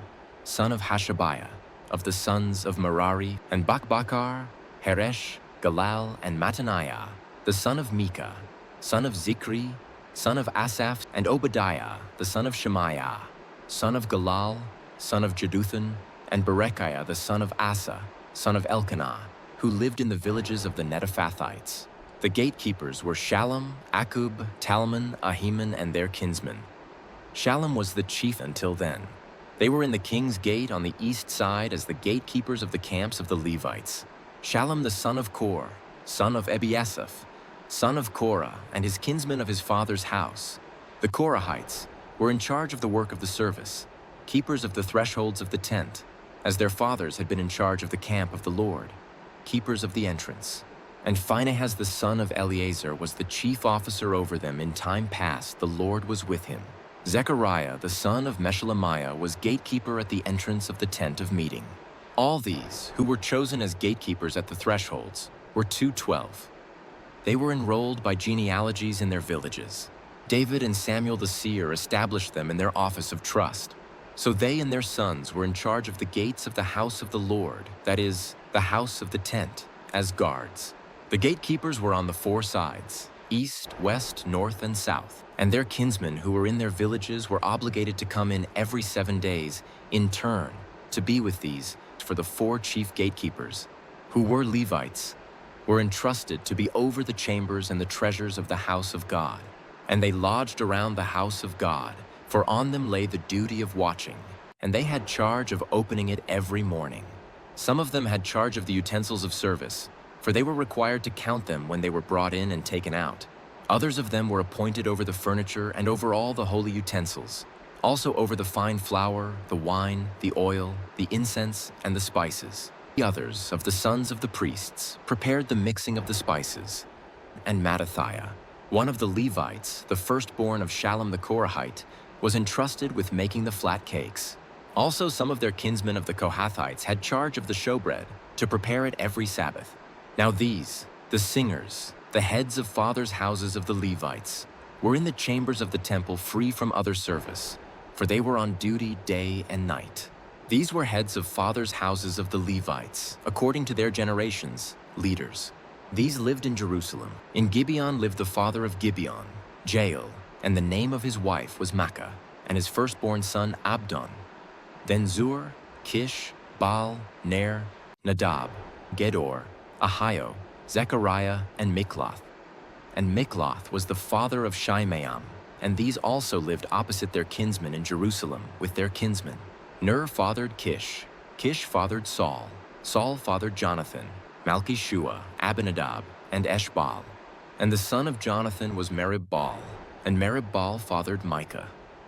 son of Hashabiah, of the sons of Merari, and Bakbakar, Heresh, Galal, and Mattaniah, the son of Micah, son of Zikri, son of Asaph, and Obadiah, the son of Shemaiah, son of Galal, son of Jeduthun, and Berechiah, the son of Asa, son of Elkanah, who lived in the villages of the Netophathites. The gatekeepers were Shallum, Akub, Talmon, Ahiman, and their kinsmen. Shallum was the chief until then. They were in the king's gate on the east side as the gatekeepers of the camps of the Levites. Shallum the son of Kor, son of Ebiasaph, son of Korah, and his kinsmen of his father's house. The Korahites were in charge of the work of the service, keepers of the thresholds of the tent, as their fathers had been in charge of the camp of the Lord, keepers of the entrance. And Phinehas the son of Eleazar was the chief officer over them. In time past the Lord was with him. Zechariah the son of Meshelemiah was gatekeeper at the entrance of the tent of meeting. All these, who were chosen as gatekeepers at the thresholds, were 212. They were enrolled by genealogies in their villages. David and Samuel the seer established them in their office of trust. So they and their sons were in charge of the gates of the house of the Lord, that is, the house of the tent, as guards. The gatekeepers were on the four sides, east, west, north, and south, and their kinsmen who were in their villages were obligated to come in every 7 days, in turn, to be with these, for the 4 chief gatekeepers, who were Levites, were entrusted to be over the chambers and the treasures of the house of God. And they lodged around the house of God, for on them lay the duty of watching, and they had charge of opening it every morning. Some of them had charge of the utensils of service, for they were required to count them when they were brought in and taken out. Others of them were appointed over the furniture and over all the holy utensils, also over the fine flour, the wine, the oil, the incense, and the spices. The others, of the sons of the priests, prepared the mixing of the spices. And Mattathiah, one of the Levites, the firstborn of Shallum the Korahite, was entrusted with making the flat cakes. Also some of their kinsmen of the Kohathites had charge of the showbread, to prepare it every Sabbath. Now these, the singers, the heads of fathers' houses of the Levites, were in the chambers of the temple free from other service, for they were on duty day and night. These were heads of fathers' houses of the Levites, according to their generations, leaders. These lived in Jerusalem. In Gibeon lived the father of Gibeon, Jael, and the name of his wife was Makkah, and his firstborn son Abdon. Then Zur, Kish, Baal, Ner, Nadab, Gedor, Ahio, Zechariah, and Mikloth. and Mikloth was the father of Shimeam, and these also lived opposite their kinsmen in Jerusalem with their kinsmen. Ner fathered Kish, Kish fathered Saul, Saul fathered Jonathan, Malchishua, Abinadab, and Eshbaal. And the son of Jonathan was Merib-Baal, and Merib-Baal fathered Micah.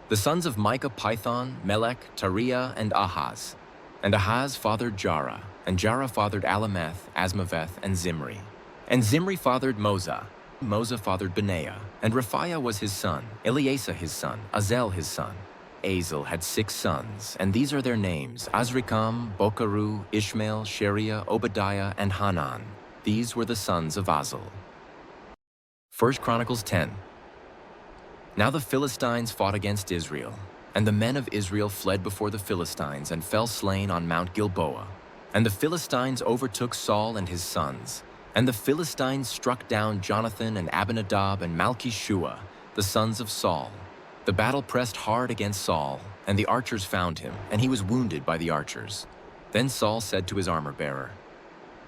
The sons of Micah Python, Melech, Tariah, and Ahaz. And Ahaz fathered Jarah, and Jarah fathered Alameth, Asmaveth, and Zimri. And Zimri fathered Moza. Moza fathered Benaiah, and Raphiah was his son, Eleasa his son, Azel his son. Azel had 6 sons, and these are their names: Azrikam, Bokaru, Ishmael, Sheriah, Obadiah, and Hanan. These were the sons of Azel. 1 Chronicles 10. Now the Philistines fought against Israel, and the men of Israel fled before the Philistines and fell slain on Mount Gilboa. And the Philistines overtook Saul and his sons, and the Philistines struck down Jonathan and Abinadab and Malchishua, the sons of Saul. The battle pressed hard against Saul, and the archers found him, and he was wounded by the archers. Then Saul said to his armor-bearer,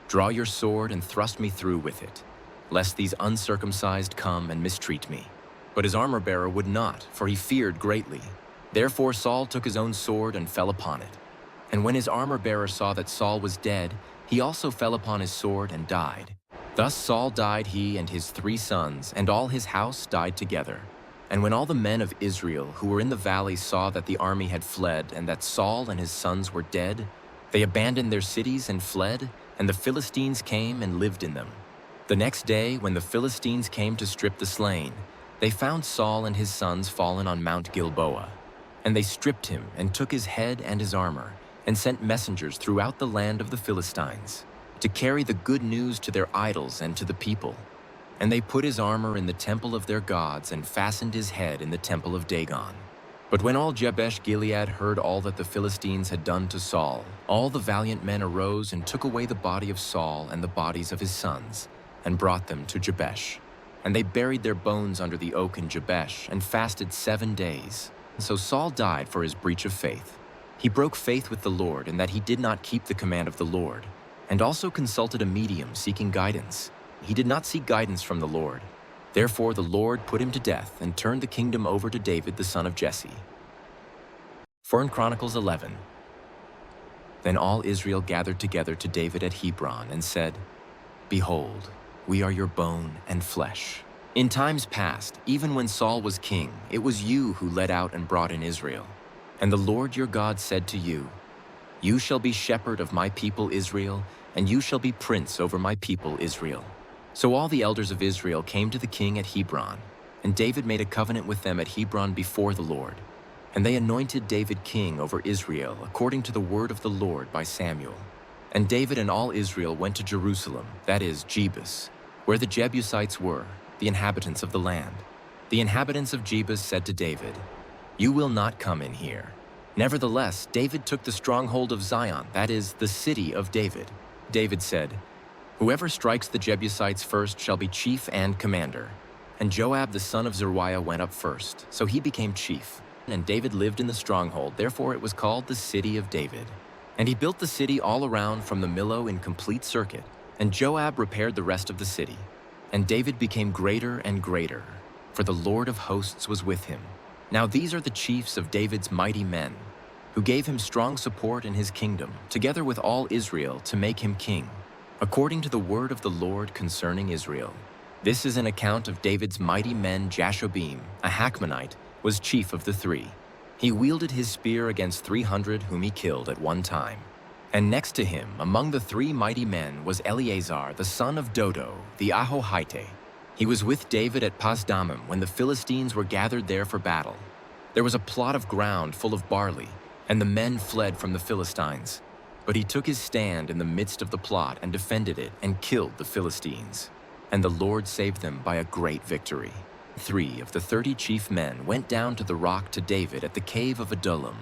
"Draw your sword and thrust me through with it, lest these uncircumcised come and mistreat me." But his armor-bearer would not, for he feared greatly. Therefore Saul took his own sword and fell upon it. And when his armor-bearer saw that Saul was dead, he also fell upon his sword and died. Thus Saul died, he and his 3 sons, and all his house died together. And when all the men of Israel who were in the valley saw that the army had fled and that Saul and his sons were dead, they abandoned their cities and fled, and the Philistines came and lived in them. The next day, when the Philistines came to strip the slain, they found Saul and his sons fallen on Mount Gilboa. And they stripped him and took his head and his armor, and sent messengers throughout the land of the Philistines to carry the good news to their idols and to the people. And they put his armor in the temple of their gods and fastened his head in the temple of Dagon. But when all Jabesh-Gilead heard all that the Philistines had done to Saul, all the valiant men arose and took away the body of Saul and the bodies of his sons, and brought them to Jabesh. And they buried their bones under the oak in Jabesh, and fasted 7 days. So Saul died for his breach of faith. He broke faith with the Lord in that he did not keep the command of the Lord, and also consulted a medium seeking guidance. He did not seek guidance from the Lord. Therefore the Lord put him to death and turned the kingdom over to David the son of Jesse. 1 Chronicles 11. Then all Israel gathered together to David at Hebron and said, "Behold, we are your bone and flesh. In times past, even when Saul was king, it was you who led out and brought in Israel. And the Lord your God said to you, 'You shall be shepherd of my people Israel, and you shall be prince over my people Israel.' So all the elders of Israel came to the king at Hebron, and David made a covenant with them at Hebron before the Lord. And they anointed David king over Israel according to the word of the Lord by Samuel. And David and all Israel went to Jerusalem, that is, Jebus, where the Jebusites were, the inhabitants of the land. The inhabitants of Jebus said to David, 'You will not come in here.' Nevertheless, David took the stronghold of Zion, that is, the city of David. David said, 'Whoever strikes the Jebusites first shall be chief and commander.' And Joab the son of Zeruiah went up first, so he became chief. And David lived in the stronghold, therefore it was called the city of David. And he built the city all around from the Millo in complete circuit, and Joab repaired the rest of the city. And David became greater and greater, for the Lord of hosts was with him. Now these are the chiefs of David's mighty men, who gave him strong support in his kingdom, together with all Israel, to make him king, according to the word of the Lord concerning Israel. This is an account of David's mighty men. Jashobeam, a Hachmonite, was chief of the 3. He wielded his spear against 300 whom he killed at one time. And next to him, among the 3 mighty men, was Eleazar the son of Dodo, the Ahohite. He was with David at Pasdammim when the Philistines were gathered there for battle. There was a plot of ground full of barley, and the men fled from the Philistines. But he took his stand in the midst of the plot and defended it and killed the Philistines. And the Lord saved them by a great victory. 3 of the 30 chief men went down to the rock to David at the cave of Adullam,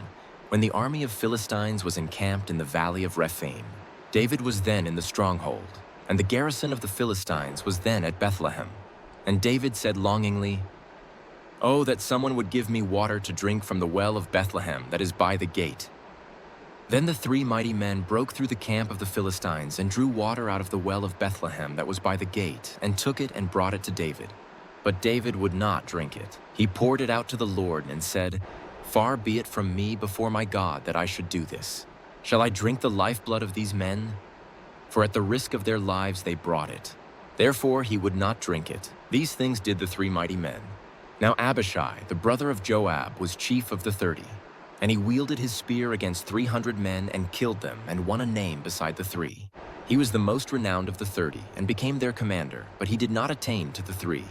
when the army of Philistines was encamped in the valley of Rephaim. David was then in the stronghold, and the garrison of the Philistines was then at Bethlehem. And David said longingly, "Oh, that someone would give me water to drink from the well of Bethlehem that is by the gate." Then the three mighty men broke through the camp of the Philistines and drew water out of the well of Bethlehem that was by the gate, and took it and brought it to David. But David would not drink it. He poured it out to the Lord and said, "Far be it from me before my God that I should do this. Shall I drink the lifeblood of these men? For at the risk of their lives they brought it." Therefore he would not drink it. These things did the three mighty men. Now Abishai, the brother of Joab, was chief of the 30. And he wielded his spear against 300 men and killed them and won a name beside the three. He was the most renowned of the 30 and became their commander, but he did not attain to the three.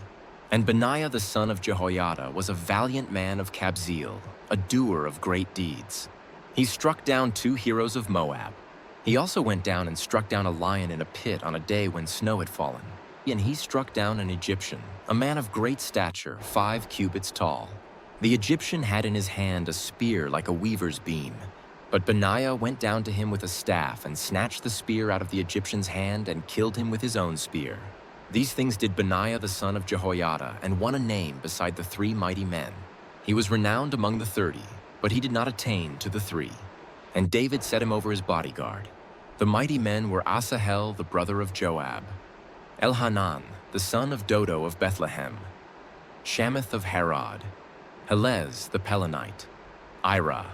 And Benaiah the son of Jehoiada was a valiant man of Kabzeel, a doer of great deeds. He struck down 2 heroes of Moab. He also went down and struck down a lion in a pit on a day when snow had fallen. And he struck down an Egyptian, a man of great stature, 5 cubits tall. The Egyptian had in his hand a spear like a weaver's beam. But Benaiah went down to him with a staff and snatched the spear out of the Egyptian's hand and killed him with his own spear. These things did Benaiah the son of Jehoiada and won a name beside the 3 mighty men. He was renowned among the 30, but he did not attain to the 3. And David set him over his bodyguard. The mighty men were Asahel the brother of Joab, Elhanan the son of Dodo of Bethlehem, Shamath of Harod, Helez the Pelonite, Ira,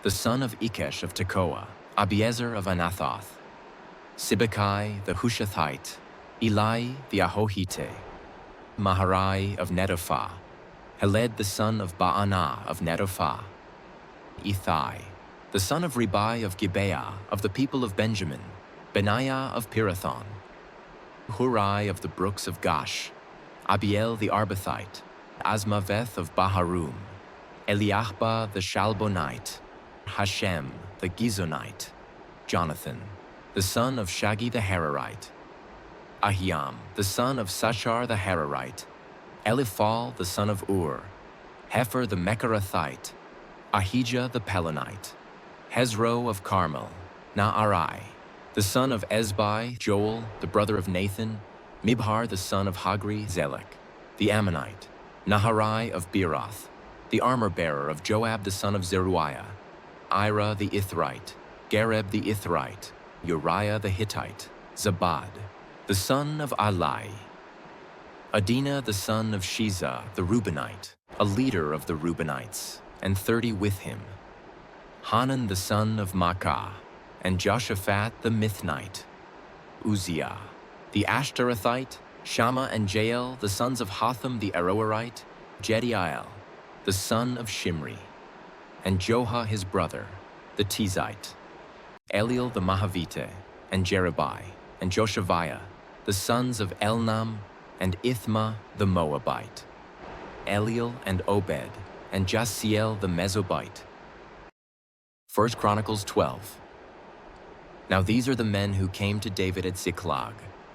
the son of Ikesh of Tekoa, Abiezer of Anathoth, Sibbecai the Hushathite, Eli the Ahohite, Maharai of Netophah, Heled the son of Baanah of Netophah, Ithai, the son of Ribai of Gibeah of the people of Benjamin, Benaiah of Pirathon, Hurai of the brooks of Gash, Abiel the Arbathite, Asmaveth of Baharum, Eliahba the Shalbonite, Hashem the Gizonite, Jonathan, the son of Shagi the Hararite, Ahiam, the son of Sashar the Hararite, Eliphal the son of Ur, Hefer the Mecharathite, Ahijah the Pelonite, Hezro of Carmel, Naarai, the son of Ezbai, Joel, the brother of Nathan, Mibhar the son of Hagri, Zelek, the Ammonite, Naharai of Beeroth, the armor-bearer of Joab the son of Zeruiah, Ira the Ithrite, Gareb the Ithrite, Uriah the Hittite, Zabad, the son of Alai, Adina the son of Shiza the Reubenite, a leader of the Reubenites, and 30 with him, Hanan the son of Maacah, and Joshaphat the Mithnite, Uzziah, the Ashtarothite, Shammah and Jael, the sons of Hotham the Aroerite, Jediael, the son of Shimri, and Joha his brother, the Tizite, Eliel the Mahavite, and Jerubai, and Joshaviah, the sons of Elnam, and Ithma the Moabite, Eliel and Obed, and Jasiel the Mesobite. 1 Chronicles 12. Now these are the men who came to David at Ziklag,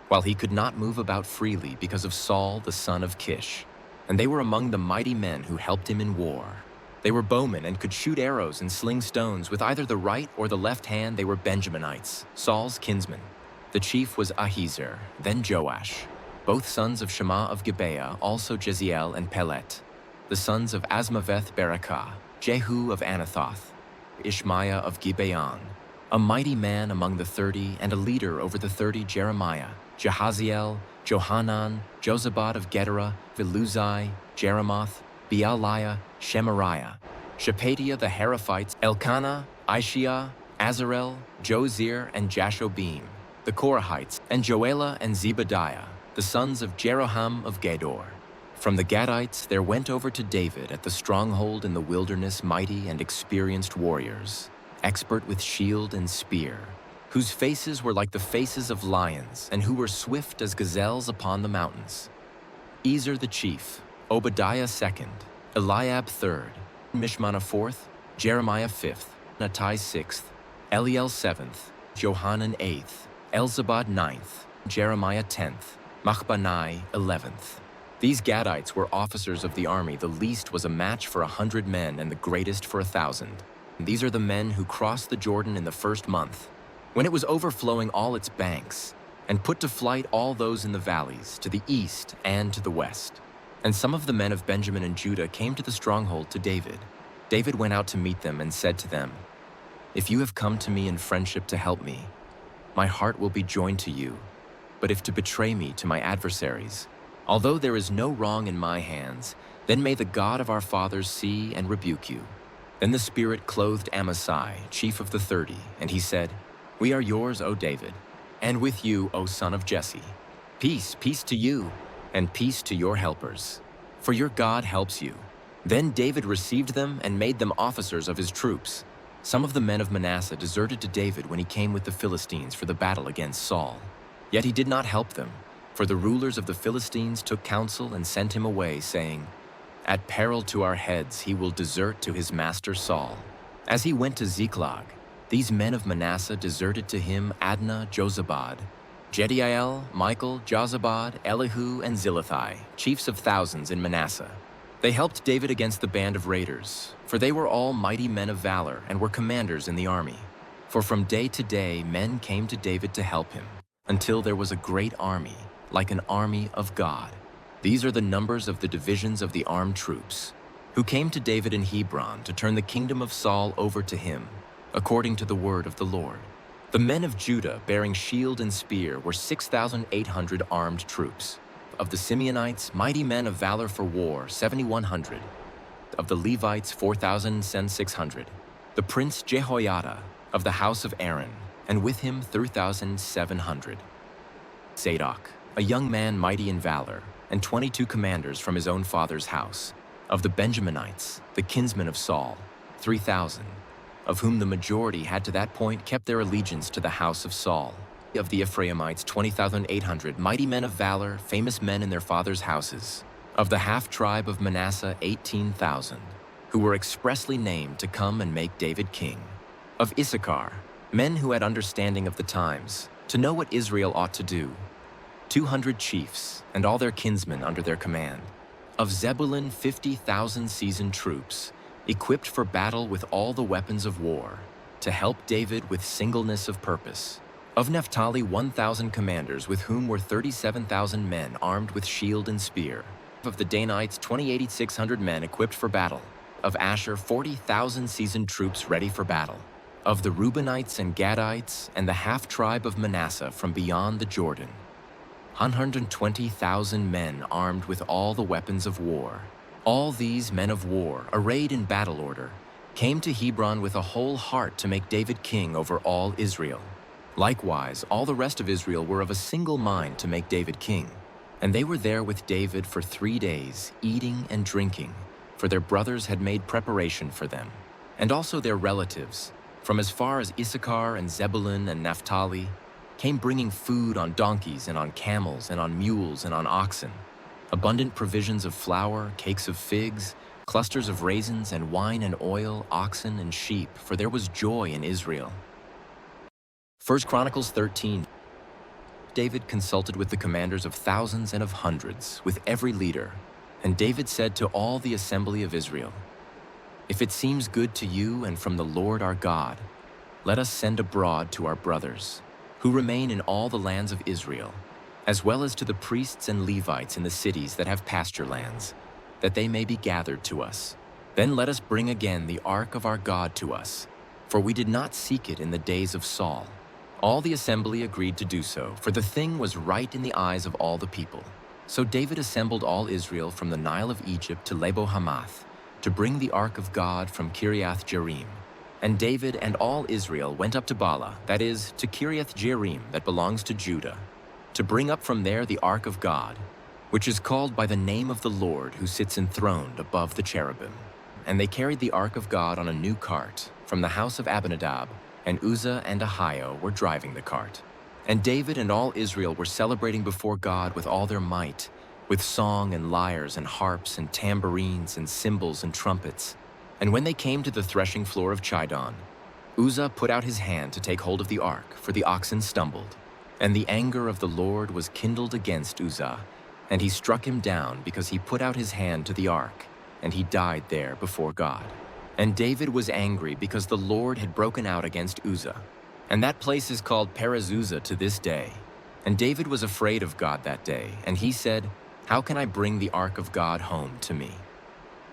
while he could not move about freely because of Saul the son of Kish. And they were among the mighty men who helped him in war. They were bowmen and could shoot arrows and sling stones. With either the right or the left hand they were Benjaminites, Saul's kinsmen. The chief was Ahiezer, then Joash, both sons of Shammah of Gibeah, also Jeziel and Pelet, the sons of Asmaveth Berakah, Jehu of Anathoth, Ishmaiah of Gibeon, a mighty man among the 30 and a leader over the 30, Jeremiah, Jahaziel, Johanan, Jozabad of Gedera, Viluzai, Jeremoth, Bealiah, Shemariah, Shephatiah the Harophites, Elkanah, Ishiah, Azarel, Jozir, and Jashobim, the Korahites, and Joelah and Zebadiah, the sons of Jeroham of Gedor. From the Gadites there went over to David at the stronghold in the wilderness mighty and experienced warriors, expert with shield and spear, whose faces were like the faces of lions and who were swift as gazelles upon the mountains. Ezer the chief, Obadiah second, Eliab third, Mishmannah fourth, Jeremiah fifth, Nattai sixth, Eliel seventh, Johanan eighth, Elzabad ninth, Jeremiah 10th, Machbanai 11th. These Gadites were officers of the army. The least was a match for 100 men and the greatest for 1,000. These are the men who crossed the Jordan in the first month, when it was overflowing all its banks, and put to flight all those in the valleys, to the east and to the west. And some of the men of Benjamin and Judah came to the stronghold to David. David went out to meet them and said to them, If you have come to me in friendship to help me, my heart will be joined to you. But if to betray me to my adversaries, although there is no wrong in my hands, then may the God of our fathers see and rebuke you." Then the Spirit clothed Amasai, chief of the 30, and he said, "We are yours, O David, and with you, O son of Jesse. Peace, peace to you, and peace to your helpers, for your God helps you." Then David received them and made them officers of his troops. Some of the men of Manasseh deserted to David when he came with the Philistines for the battle against Saul. Yet he did not help them, for the rulers of the Philistines took counsel and sent him away, saying, "At peril to our heads he will desert to his master Saul." As he went to Ziklag, these men of Manasseh deserted to him Adnah, Jozabad, Jediael, Michael, Jozabad, Elihu, and Zillethai, chiefs of thousands in Manasseh. They helped David against the band of raiders, for they were all mighty men of valor and were commanders in the army. For from day to day men came to David to help him, until there was a great army, like an army of God. These are the numbers of the divisions of the armed troops, who came to David in Hebron to turn the kingdom of Saul over to him, according to the word of the Lord. The men of Judah bearing shield and spear were 6,800 armed troops. Of the Simeonites, mighty men of valor for war, 7,100. Of the Levites, 4,600. The prince Jehoiada of the house of Aaron, and with him 3,700. Zadok, a young man mighty in valor, and 22 commanders from his own father's house. Of the Benjaminites, the kinsmen of Saul, 3,000, of whom the majority had to that point kept their allegiance to the house of Saul. Of the Ephraimites, 20,800, mighty men of valor, famous men in their fathers' houses. Of the half-tribe of Manasseh, 18,000, who were expressly named to come and make David king. Of Issachar, men who had understanding of the times, to know what Israel ought to do, 200 chiefs, and all their kinsmen under their command. Of Zebulun, 50,000 seasoned troops, equipped for battle with all the weapons of war, to help David with singleness of purpose. Of Naphtali, 1,000 commanders, with whom were 37,000 men armed with shield and spear. Of the Danites, 2,600 men equipped for battle. Of Asher, 40,000 seasoned troops ready for battle. Of the Reubenites and Gadites and the half-tribe of Manasseh from beyond the Jordan, 120,000 men armed with all the weapons of war. All these men of war, arrayed in battle order, came to Hebron with a whole heart to make David king over all Israel. Likewise, all the rest of Israel were of a single mind to make David king. And they were there with David for 3 days, eating and drinking, for their brothers had made preparation for them, and also their relatives, from as far as Issachar and Zebulun and Naphtali, came bringing food on donkeys and on camels and on mules and on oxen, abundant provisions of flour, cakes of figs, clusters of raisins and wine and oil, oxen and sheep, for there was joy in Israel. 1 Chronicles 13. David consulted with the commanders of thousands and of hundreds, with every leader, and David said to all the assembly of Israel, "If it seems good to you and from the Lord our God, let us send abroad to our brothers, who remain in all the lands of Israel, as well as to the priests and Levites in the cities that have pasture lands, that they may be gathered to us. Then let us bring again the ark of our God to us, for we did not seek it in the days of Saul." All the assembly agreed to do so, for the thing was right in the eyes of all the people. So David assembled all Israel from the Nile of Egypt to Lebo Hamath, to bring the ark of God from Kiriath Jearim. And David and all Israel went up to Bala, that is, to Kiriath Jearim that belongs to Judah, to bring up from there the ark of God, which is called by the name of the Lord who sits enthroned above the cherubim. And they carried the ark of God on a new cart from the house of Abinadab, and Uzzah and Ahio were driving the cart. And David and all Israel were celebrating before God with all their might, with song and lyres and harps and tambourines and cymbals and trumpets. And when they came to the threshing floor of Chidon, Uzzah put out his hand to take hold of the ark, for the oxen stumbled. And the anger of the Lord was kindled against Uzzah, and he struck him down because he put out his hand to the ark, and he died there before God. And David was angry because the Lord had broken out against Uzzah. And that place is called Perez-Uzzah to this day. And David was afraid of God that day, and he said, "How can I bring the ark of God home to me?"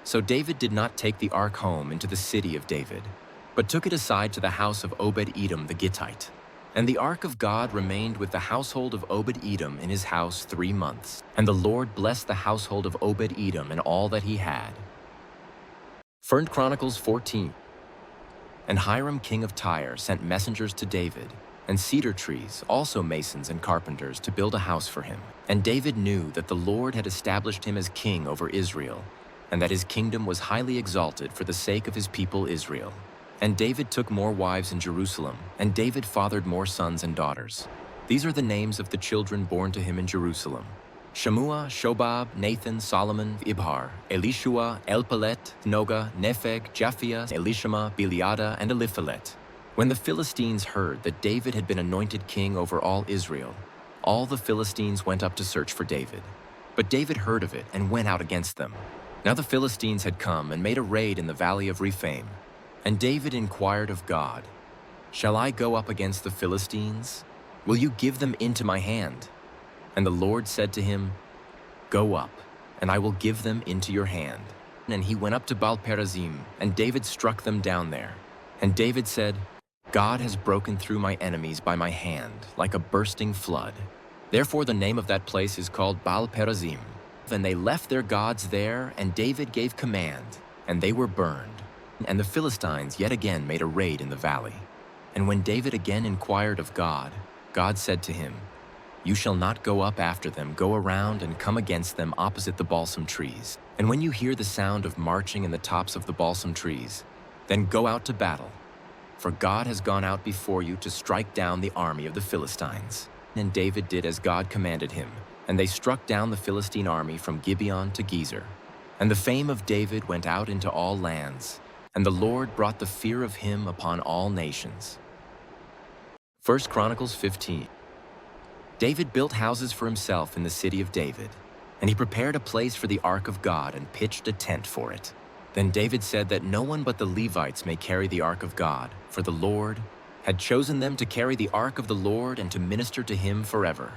So David did not take the ark home into the city of David, but took it aside to the house of Obed-Edom the Gittite. And the ark of God remained with the household of Obed-Edom in his house 3 months. And the Lord blessed the household of Obed-Edom and all that he had. 1 Chronicles 14. And Hiram king of Tyre sent messengers to David, and cedar trees, also masons and carpenters, to build a house for him. And David knew that the Lord had established him as king over Israel, and that his kingdom was highly exalted for the sake of his people Israel. And David took more wives in Jerusalem, and David fathered more sons and daughters. These are the names of the children born to him in Jerusalem: Shammua, Shobab, Nathan, Solomon, Ibhar, Elishua, Elpalet, Noga, Nepheg, Japhia, Elishama, Biliada, and Eliphalet. When the Philistines heard that David had been anointed king over all Israel, all the Philistines went up to search for David. But David heard of it and went out against them. Now the Philistines had come and made a raid in the valley of Rephaim. And David inquired of God, "Shall I go up against the Philistines? Will you give them into my hand?" And the Lord said to him, "Go up, and I will give them into your hand." And he went up to Baal-perazim, and David struck them down there. And David said, "God has broken through my enemies by my hand, like a bursting flood." Therefore the name of that place is called Baal-perazim. And they left their gods there, and David gave command, and they were burned. And the Philistines yet again made a raid in the valley. And when David again inquired of God, God said to him, "You shall not go up after them, go around and come against them opposite the balsam trees. And when you hear the sound of marching in the tops of the balsam trees, then go out to battle. For God has gone out before you to strike down the army of the Philistines." And David did as God commanded him, and they struck down the Philistine army from Gibeon to Gezer. And the fame of David went out into all lands, and the Lord brought the fear of him upon all nations. 1 Chronicles 15. David built houses for himself in the city of David, and he prepared a place for the ark of God and pitched a tent for it. Then David said that no one but the Levites may carry the ark of God, for the Lord had chosen them to carry the ark of the Lord and to minister to him forever.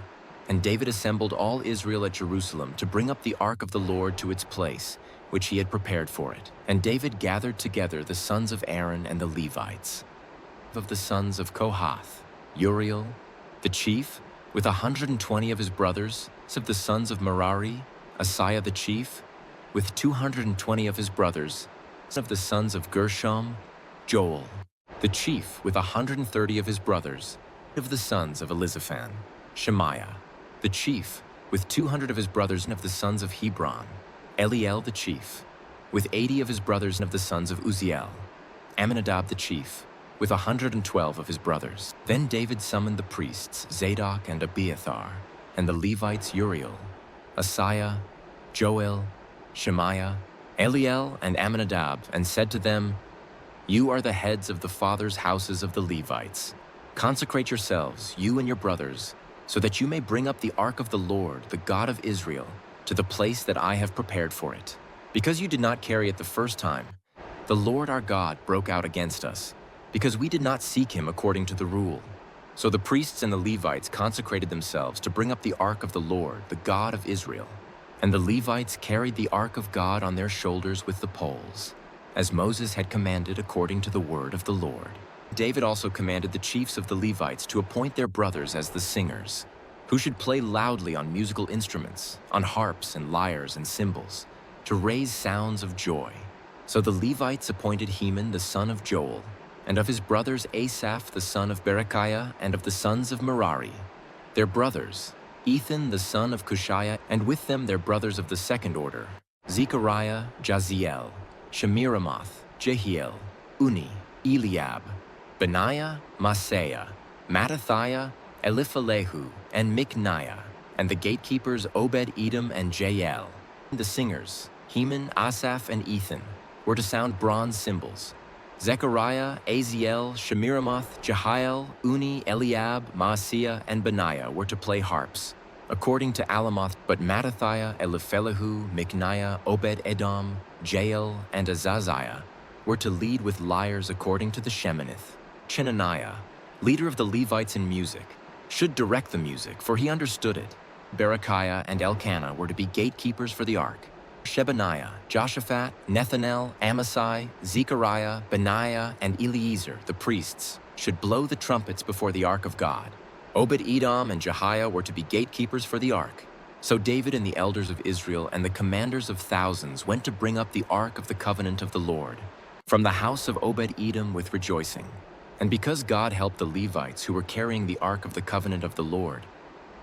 And David assembled all Israel at Jerusalem to bring up the ark of the Lord to its place, which he had prepared for it. And David gathered together the sons of Aaron and the Levites. Of the sons of Kohath, Uriel, the chief, with 120 of his brothers. Of the sons of Merari, Asaiah the chief, with 220 of his brothers. Of the sons of Gershom, Joel, the chief, with 130 of his brothers. Of the sons of Elizaphan, Shemaiah, the chief, with 200 of his brothers. And of the sons of Hebron, Eliel the chief, with 80 of his brothers. And of the sons of Uzziel, Amminadab the chief, with 112 of his brothers. Then David summoned the priests Zadok and Abiathar, and the Levites Uriel, Asaiah, Joel, Shemaiah, Eliel, and Amminadab, and said to them, "You are the heads of the fathers' houses of the Levites. Consecrate yourselves, you and your brothers, so that you may bring up the ark of the Lord, the God of Israel, to the place that I have prepared for it. Because you did not carry it the first time, the Lord our God broke out against us, because we did not seek him according to the rule." So the priests and the Levites consecrated themselves to bring up the ark of the Lord, the God of Israel. And the Levites carried the ark of God on their shoulders with the poles, as Moses had commanded according to the word of the Lord. David also commanded the chiefs of the Levites to appoint their brothers as the singers, who should play loudly on musical instruments, on harps and lyres and cymbals, to raise sounds of joy. So the Levites appointed Heman the son of Joel, and of his brothers Asaph the son of Berechiah, and of the sons of Merari, their brothers, Ethan the son of Cushiah, and with them their brothers of the second order, Zechariah, Jaziel, Shemiramoth, Jehiel, Uni, Eliab, Benaiah, Maaseiah, Mattithiah, Eliphalehu, and Mikniah, and the gatekeepers Obed-Edom and Jael. The singers, Heman, Asaph, and Ethan, were to sound bronze cymbals. Zechariah, Aziel, Shemiramoth, Jehiel, Uni, Eliab, Maaseiah, and Benaiah were to play harps, according to Alamoth, but Mattithiah, Eliphelehu, Mikniah, Obed-Edom, Jael, and Azaziah were to lead with lyres according to the Sheminith. Chenaniah, leader of the Levites in music, should direct the music, for he understood it. Berechiah and Elkanah were to be gatekeepers for the ark. Shebaniah, Joshaphat, Nethanel, Amasai, Zechariah, Benaiah, and Eliezer, the priests, should blow the trumpets before the ark of God. Obed-Edom and Jehiah were to be gatekeepers for the ark. So David and the elders of Israel and the commanders of thousands went to bring up the ark of the covenant of the Lord from the house of Obed-Edom with rejoicing. And because God helped the Levites who were carrying the ark of the covenant of the Lord,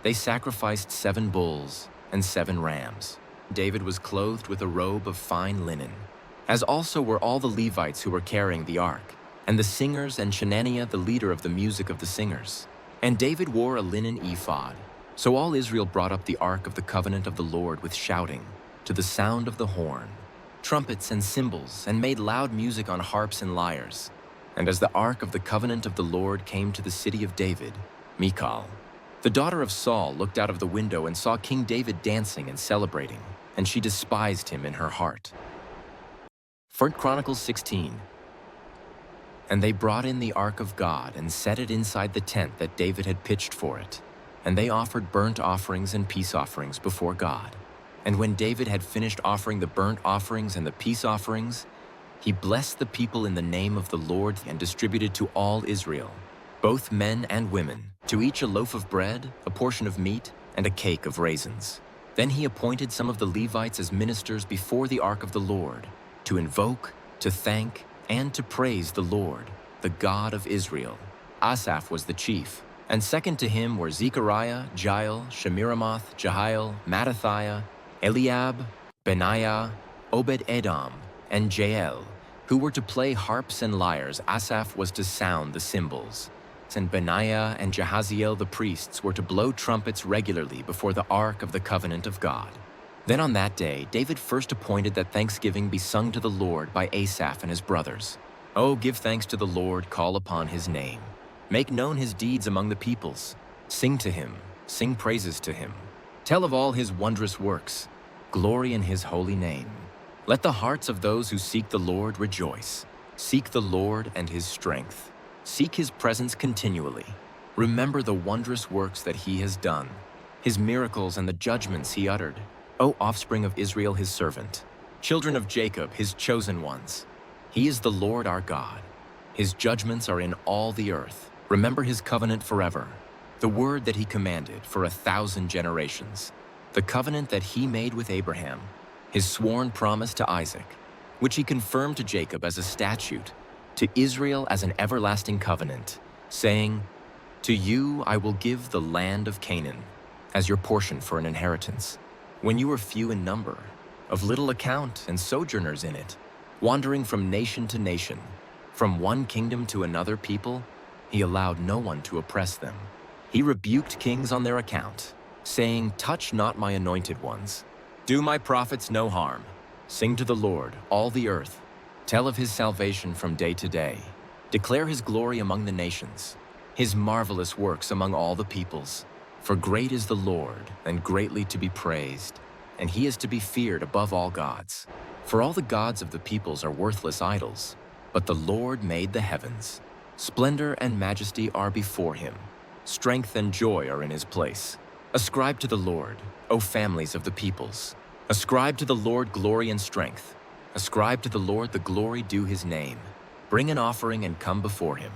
they sacrificed 7 bulls and 7 rams. David was clothed with a robe of fine linen, as also were all the Levites who were carrying the ark, and the singers and Shenaniah the leader of the music of the singers. And David wore a linen ephod. So all Israel brought up the ark of the covenant of the Lord with shouting, to the sound of the horn, trumpets and cymbals, and made loud music on harps and lyres. And as the ark of the covenant of the Lord came to the city of David, Michal, the daughter of Saul, looked out of the window and saw King David dancing and celebrating, and she despised him in her heart. 1 Chronicles 16. And they brought in the ark of God and set it inside the tent that David had pitched for it. And they offered burnt offerings and peace offerings before God. And when David had finished offering the burnt offerings and the peace offerings, he blessed the people in the name of the Lord and distributed to all Israel, both men and women, to each a loaf of bread, a portion of meat, and a cake of raisins. Then he appointed some of the Levites as ministers before the ark of the Lord, to invoke, to thank, and to praise the Lord, the God of Israel. Asaph was the chief, and second to him were Zechariah, Jael, Shemiramoth, Jehiel, Mattathiah, Eliab, Benaiah, Obed-Edom, and Jael, who were to play harps and lyres. Asaph was to sound the cymbals, and Benaiah and Jahaziel the priests were to blow trumpets regularly before the ark of the covenant of God. Then on that day, David first appointed that thanksgiving be sung to the Lord by Asaph and his brothers. Oh, give thanks to the Lord, call upon his name. Make known his deeds among the peoples. Sing to him, sing praises to him. Tell of all his wondrous works. Glory in his holy name. Let the hearts of those who seek the Lord rejoice. Seek the Lord and his strength. Seek his presence continually. Remember the wondrous works that he has done, his miracles and the judgments he uttered. O offspring of Israel, his servant, children of Jacob, his chosen ones. He is the Lord our God. His judgments are in all the earth. Remember his covenant forever, the word that he commanded for 1,000 generations, the covenant that he made with Abraham, his sworn promise to Isaac, which he confirmed to Jacob as a statute, to Israel as an everlasting covenant, saying, To you I will give the land of Canaan as your portion for an inheritance. When you were few in number, of little account and sojourners in it, wandering from nation to nation, from one kingdom to another people, he allowed no one to oppress them. He rebuked kings on their account, saying, Touch not my anointed ones. Do my prophets no harm. Sing to the Lord, all the earth. Tell of his salvation from day to day. Declare his glory among the nations, his marvelous works among all the peoples. For great is the Lord, and greatly to be praised, and he is to be feared above all gods. For all the gods of the peoples are worthless idols, but the Lord made the heavens. Splendor and majesty are before him. Strength and joy are in his place. Ascribe to the Lord, O families of the peoples. Ascribe to the Lord glory and strength. Ascribe to the Lord the glory due his name. Bring an offering and come before him.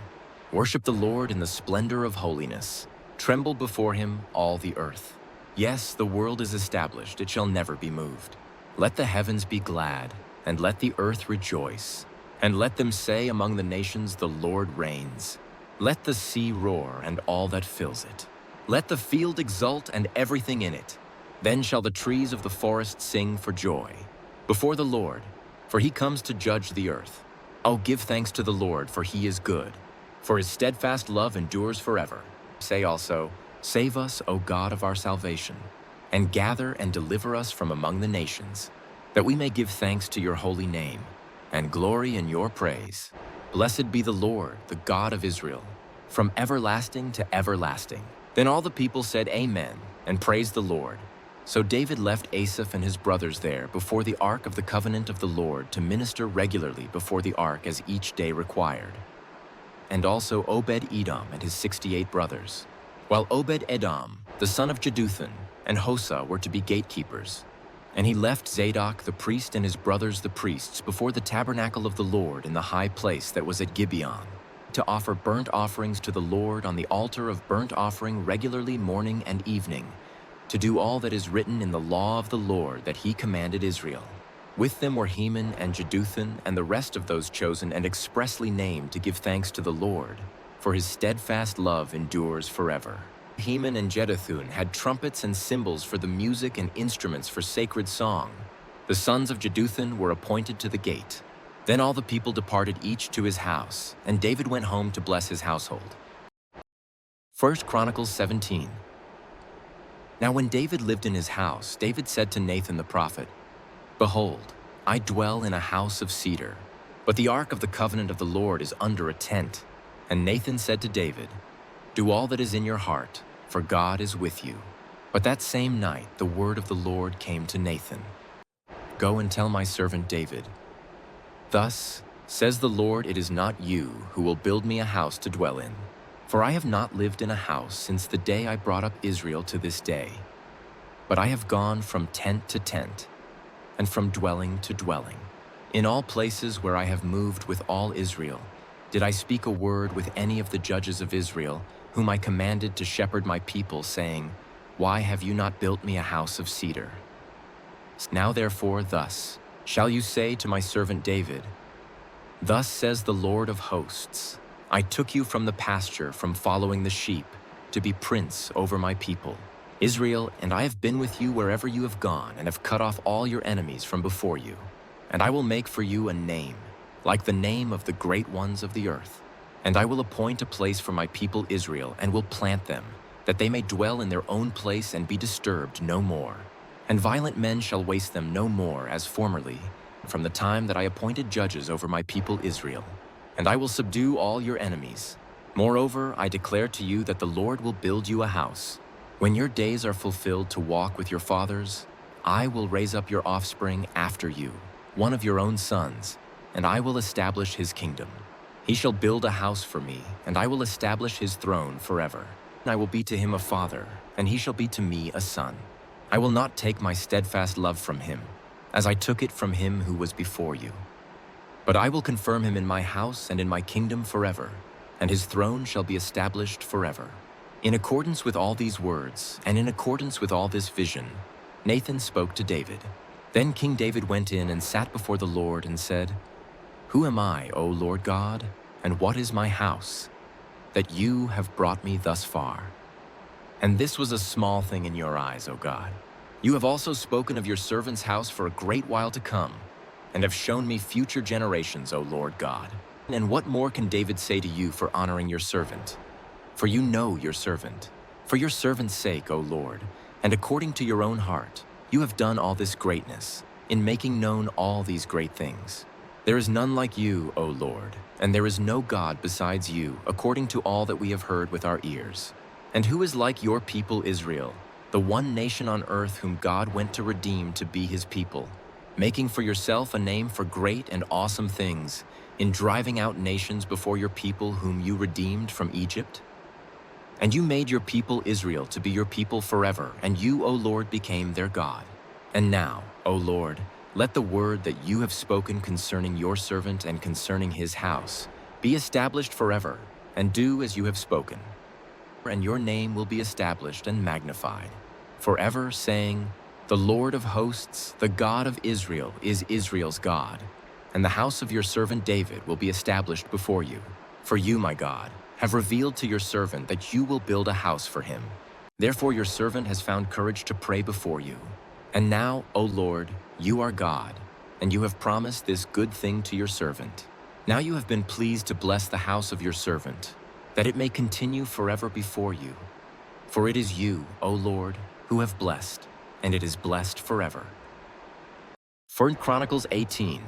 Worship the Lord in the splendor of holiness. Tremble before him, all the earth. Yes, the world is established, it shall never be moved. Let the heavens be glad, and let the earth rejoice. And let them say among the nations, The Lord reigns. Let the sea roar, and all that fills it. Let the field exult, and everything in it. Then shall the trees of the forest sing for joy before the Lord, for he comes to judge the earth. Oh, give thanks to the Lord, for he is good, for his steadfast love endures forever. Say also, Save us, O God of our salvation, and gather and deliver us from among the nations, that we may give thanks to your holy name, and glory in your praise. Blessed be the Lord, the God of Israel, from everlasting to everlasting. Then all the people said, Amen, and praised the Lord. So David left Asaph and his brothers there before the ark of the covenant of the Lord to minister regularly before the ark as each day required. And also Obed-Edom and his 68 brothers, while Obed-Edom, the son of Jeduthun, and Hosa were to be gatekeepers. And he left Zadok the priest and his brothers the priests before the tabernacle of the Lord in the high place that was at Gibeon, to offer burnt offerings to the Lord on the altar of burnt offering regularly morning and evening, to do all that is written in the law of the Lord that he commanded Israel. With them were Heman and Jeduthun and the rest of those chosen and expressly named to give thanks to the Lord, for his steadfast love endures forever. Heman and Jeduthun had trumpets and cymbals for the music and instruments for sacred song. The sons of Jeduthun were appointed to the gate. Then all the people departed each to his house, and David went home to bless his household. 1 Chronicles 17. Now when David lived in his house, David said to Nathan the prophet, "Behold, I dwell in a house of cedar, but the ark of the covenant of the Lord is under a tent." And Nathan said to David, "Do all that is in your heart, for God is with you." But that same night the word of the Lord came to Nathan. "Go and tell my servant David, thus says the Lord, it is not you who will build me a house to dwell in, for I have not lived in a house since the day I brought up Israel to this day, but I have gone from tent to tent, and from dwelling to dwelling. In all places where I have moved with all Israel, did I speak a word with any of the judges of Israel, whom I commanded to shepherd my people, saying, Why have you not built me a house of cedar? Now therefore thus shall you say to my servant David, Thus says the Lord of hosts, I took you from the pasture, from following the sheep, to be prince over my people, Israel, and I have been with you wherever you have gone, and have cut off all your enemies from before you. And I will make for you a name, like the name of the great ones of the earth. And I will appoint a place for my people Israel, and will plant them, that they may dwell in their own place and be disturbed no more. And violent men shall waste them no more as formerly, from the time that I appointed judges over my people Israel. And I will subdue all your enemies. Moreover, I declare to you that the Lord will build you a house. When your days are fulfilled to walk with your fathers, I will raise up your offspring after you, one of your own sons, and I will establish his kingdom. He shall build a house for me, and I will establish his throne forever. I will be to him a father, and he shall be to me a son. I will not take my steadfast love from him, as I took it from him who was before you. But I will confirm him in my house and in my kingdom forever, and his throne shall be established forever. In accordance with all these words, and in accordance with all this vision, Nathan spoke to David. Then King David went in and sat before the Lord and said, Who am I, O Lord God, and what is my house, that you have brought me thus far? And this was a small thing in your eyes, O God. You have also spoken of your servant's house for a great while to come, and have shown me future generations, O Lord God. And what more can David say to you for honoring your servant? For you know your servant. For your servant's sake, O Lord, and according to your own heart, you have done all this greatness, in making known all these great things. There is none like you, O Lord, and there is no God besides you, according to all that we have heard with our ears. And who is like your people Israel, the one nation on earth whom God went to redeem to be his people, making for yourself a name for great and awesome things, in driving out nations before your people whom you redeemed from Egypt? And you made your people Israel to be your people forever, and you, O Lord, became their God. And now, O Lord, let the word that you have spoken concerning your servant and concerning his house be established forever, and do as you have spoken. And your name will be established and magnified forever, saying, The Lord of hosts, the God of Israel, is Israel's God, and the house of your servant David will be established before you. For you, my God, have revealed to your servant that you will build a house for him. Therefore your servant has found courage to pray before you. And now, O Lord, you are God, and you have promised this good thing to your servant. Now you have been pleased to bless the house of your servant, that it may continue forever before you. For it is you, O Lord, who have blessed, and it is blessed forever. 1 Chronicles 18.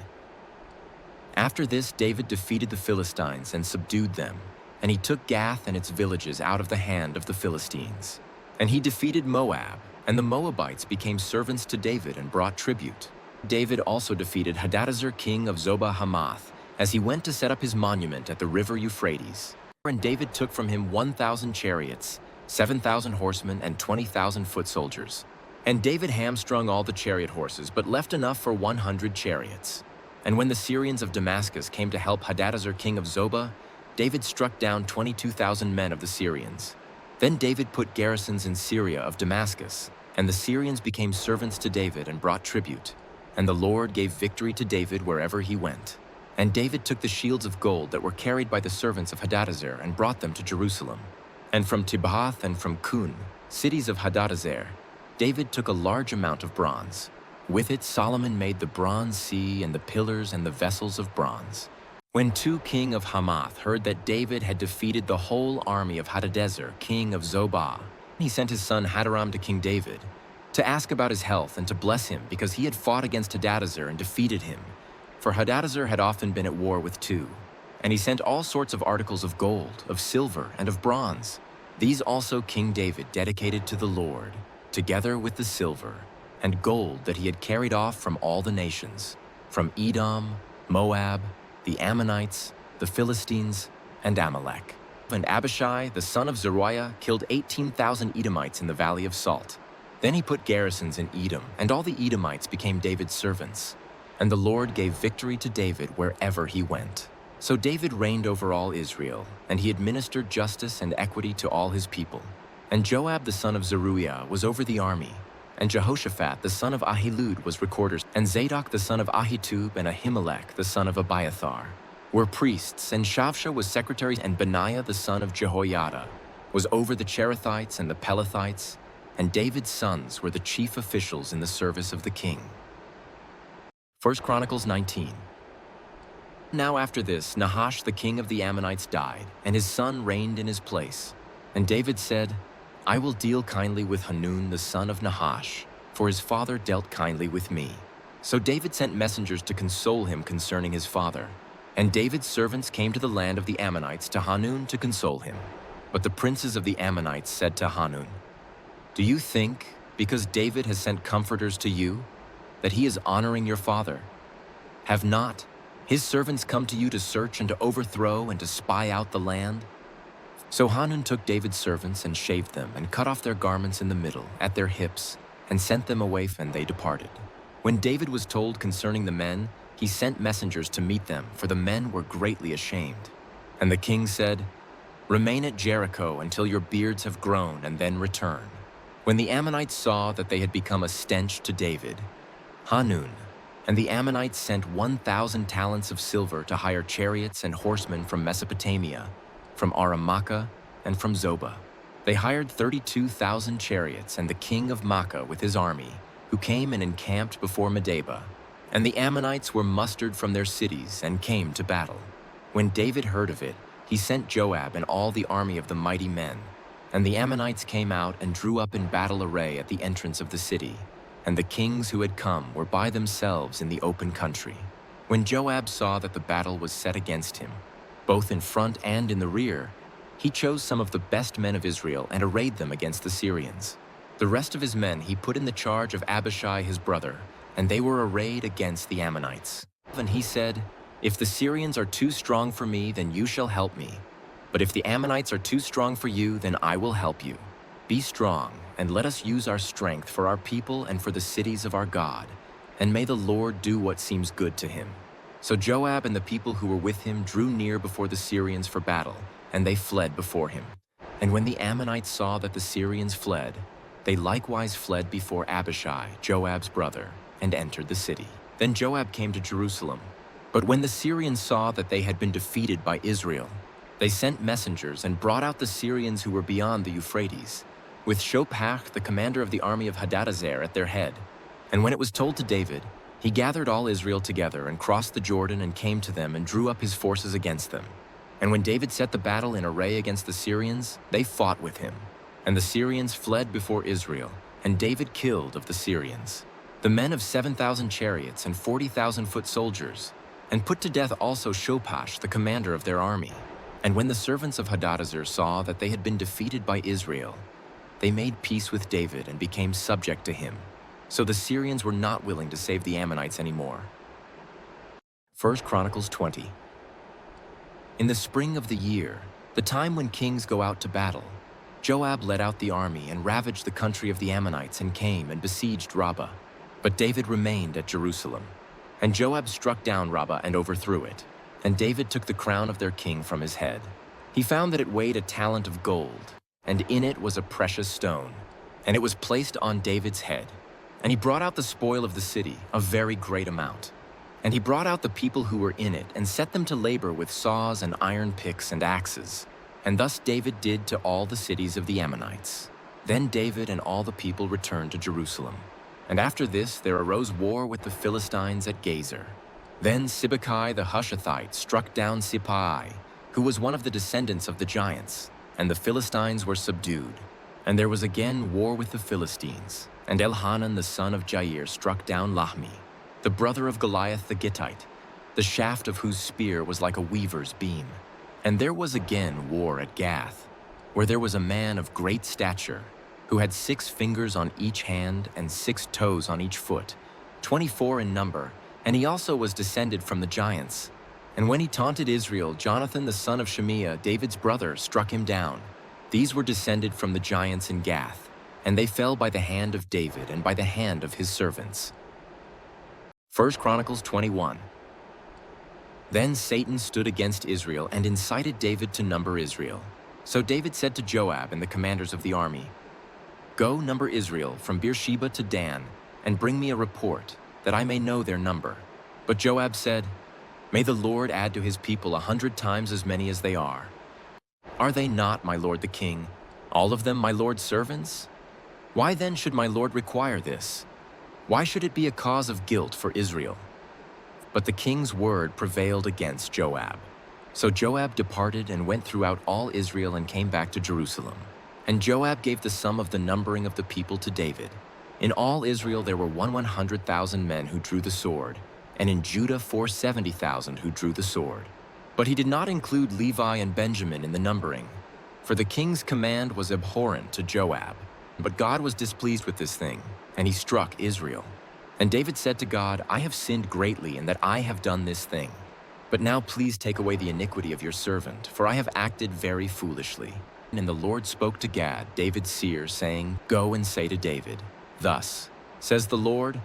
After this, David defeated the Philistines and subdued them, and he took Gath and its villages out of the hand of the Philistines. And he defeated Moab, and the Moabites became servants to David and brought tribute. David also defeated Hadadezer king of Zobah Hamath, as he went to set up his monument at the river Euphrates. And David took from him 1,000 chariots, 7,000 horsemen, and 20,000 foot soldiers. And David hamstrung all the chariot horses, but left enough for 100 chariots. And when the Syrians of Damascus came to help Hadadezer king of Zobah, David struck down 22,000 men of the Syrians. Then David put garrisons in Syria of Damascus, and the Syrians became servants to David and brought tribute. And the Lord gave victory to David wherever he went. And David took the shields of gold that were carried by the servants of Hadadezer and brought them to Jerusalem. And from Tibhath and from Kun, cities of Hadadezer, David took a large amount of bronze. With it Solomon made the bronze sea and the pillars and the vessels of bronze. When king of Hamath heard that David had defeated the whole army of Hadadezer, king of Zobah, he sent his son Hadaram to King David to ask about his health and to bless him because he had fought against Hadadezer and defeated him. For Hadadezer had often been at war with two. And he sent all sorts of articles of gold, of silver, and of bronze. These also King David dedicated to the Lord, together with the silver and gold that he had carried off from all the nations, from Edom, Moab, the Ammonites, the Philistines, and Amalek. And Abishai, the son of Zeruiah, killed 18,000 Edomites in the Valley of Salt. Then he put garrisons in Edom, and all the Edomites became David's servants. And the Lord gave victory to David wherever he went. So David reigned over all Israel, and he administered justice and equity to all his people. And Joab the son of Zeruiah was over the army, and Jehoshaphat the son of Ahilud was recorder, and Zadok the son of Ahitub and Ahimelech the son of Abiathar were priests, and Shavsha was secretary, and Benaiah the son of Jehoiada was over the Cherethites and the Pelethites, and David's sons were the chief officials in the service of the king. 1 Chronicles 19. Now after this, Nahash the king of the Ammonites died, and his son reigned in his place. And David said, I will deal kindly with Hanun the son of Nahash, for his father dealt kindly with me. So David sent messengers to console him concerning his father. And David's servants came to the land of the Ammonites to Hanun to console him. But the princes of the Ammonites said to Hanun, Do you think, because David has sent comforters to you, that he is honoring your father? Have not his servants come to you to search and to overthrow and to spy out the land? So Hanun took David's servants and shaved them and cut off their garments in the middle, at their hips, and sent them away, and they departed. When David was told concerning the men, he sent messengers to meet them, for the men were greatly ashamed. And the king said, Remain at Jericho until your beards have grown, and then return. When the Ammonites saw that they had become a stench to David, Hanun and the Ammonites sent 1,000 talents of silver to hire chariots and horsemen from Mesopotamia, from Aram-Makkah, and from Zobah. They hired 32,000 chariots and the king of Makkah with his army, who came and encamped before Medeba. And the Ammonites were mustered from their cities and came to battle. When David heard of it, he sent Joab and all the army of the mighty men. And the Ammonites came out and drew up in battle array at the entrance of the city. And the kings who had come were by themselves in the open country. When Joab saw that the battle was set against him, both in front and in the rear, he chose some of the best men of Israel and arrayed them against the Syrians. The rest of his men he put in the charge of Abishai his brother, and they were arrayed against the Ammonites. And he said, If the Syrians are too strong for me, then you shall help me. But if the Ammonites are too strong for you, then I will help you. Be strong, and let us use our strength for our people and for the cities of our God, and may the Lord do what seems good to him. So Joab and the people who were with him drew near before the Syrians for battle, and they fled before him. And when the Ammonites saw that the Syrians fled, they likewise fled before Abishai, Joab's brother, and entered the city. Then Joab came to Jerusalem. But when the Syrians saw that they had been defeated by Israel, they sent messengers and brought out the Syrians who were beyond the Euphrates, with Shophach, the commander of the army of Hadadezer, at their head. And when it was told to David, he gathered all Israel together and crossed the Jordan and came to them and drew up his forces against them. And when David set the battle in array against the Syrians, they fought with him. And the Syrians fled before Israel, and David killed of the Syrians the men of 7,000 chariots and 40,000 foot soldiers, and put to death also Shophach, the commander of their army. And when the servants of Hadadezer saw that they had been defeated by Israel, they made peace with David and became subject to him. So the Syrians were not willing to save the Ammonites anymore. 1 Chronicles 20. In the spring of the year, the time when kings go out to battle, Joab led out the army and ravaged the country of the Ammonites and came and besieged Rabbah. But David remained at Jerusalem. And Joab struck down Rabbah and overthrew it. And David took the crown of their king from his head. He found that it weighed a talent of gold, and in it was a precious stone. And it was placed on David's head. And he brought out the spoil of the city, a very great amount. And he brought out the people who were in it and set them to labor with saws and iron picks and axes. And thus David did to all the cities of the Ammonites. Then David and all the people returned to Jerusalem. And after this there arose war with the Philistines at Gezer. Then Sibbecai the Hushathite struck down Sippai, who was one of the descendants of the giants, and the Philistines were subdued. And there was again war with the Philistines, and Elhanan the son of Jair struck down Lahmi, the brother of Goliath the Gittite, the shaft of whose spear was like a weaver's beam. And there was again war at Gath, where there was a man of great stature, who had 6 fingers on each hand and 6 toes on each foot, 24 in number, and he also was descended from the giants. And when he taunted Israel, Jonathan the son of Shemiah, David's brother, struck him down. These were descended from the giants in Gath, and they fell by the hand of David and by the hand of his servants. 1 Chronicles 21. Then Satan stood against Israel and incited David to number Israel. So David said to Joab and the commanders of the army, "Go number Israel from Beersheba to Dan, and bring me a report, that I may know their number." But Joab said, "May the Lord add to his people 100 times as many as they are. Are they not, my lord the king, all of them my lord's servants? Why then should my lord require this? Why should it be a cause of guilt for Israel?" But the king's word prevailed against Joab. So Joab departed and went throughout all Israel and came back to Jerusalem. And Joab gave the sum of the numbering of the people to David. In all Israel there were 100,000 men who drew the sword, and in Judah 470,000 who drew the sword. But he did not include Levi and Benjamin in the numbering, for the king's command was abhorrent to Joab. But God was displeased with this thing, and he struck Israel. And David said to God, "I have sinned greatly in that I have done this thing. But now please take away the iniquity of your servant, for I have acted very foolishly." And the Lord spoke to Gad, David's seer, saying, "Go and say to David, 'Thus says the Lord,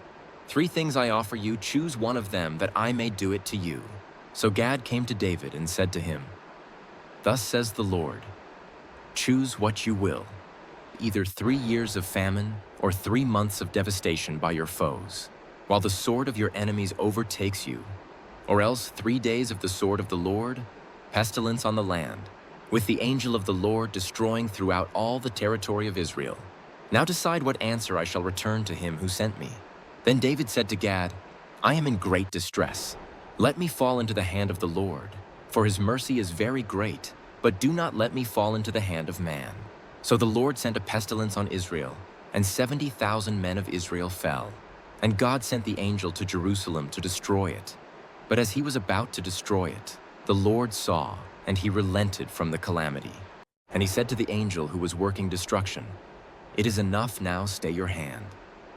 3 things I offer you, choose one of them, that I may do it to you.'" So Gad came to David and said to him, "Thus says the Lord, choose what you will, either 3 years of famine or 3 months of devastation by your foes, while the sword of your enemies overtakes you, or else 3 days of the sword of the Lord, pestilence on the land, with the angel of the Lord destroying throughout all the territory of Israel. Now decide what answer I shall return to him who sent me." Then David said to Gad, "I am in great distress. Let me fall into the hand of the Lord, for his mercy is very great, but do not let me fall into the hand of man." So the Lord sent a pestilence on Israel, and 70,000 men of Israel fell. And God sent the angel to Jerusalem to destroy it. But as he was about to destroy it, the Lord saw, and he relented from the calamity. And he said to the angel who was working destruction, "It is enough now, stay your hand."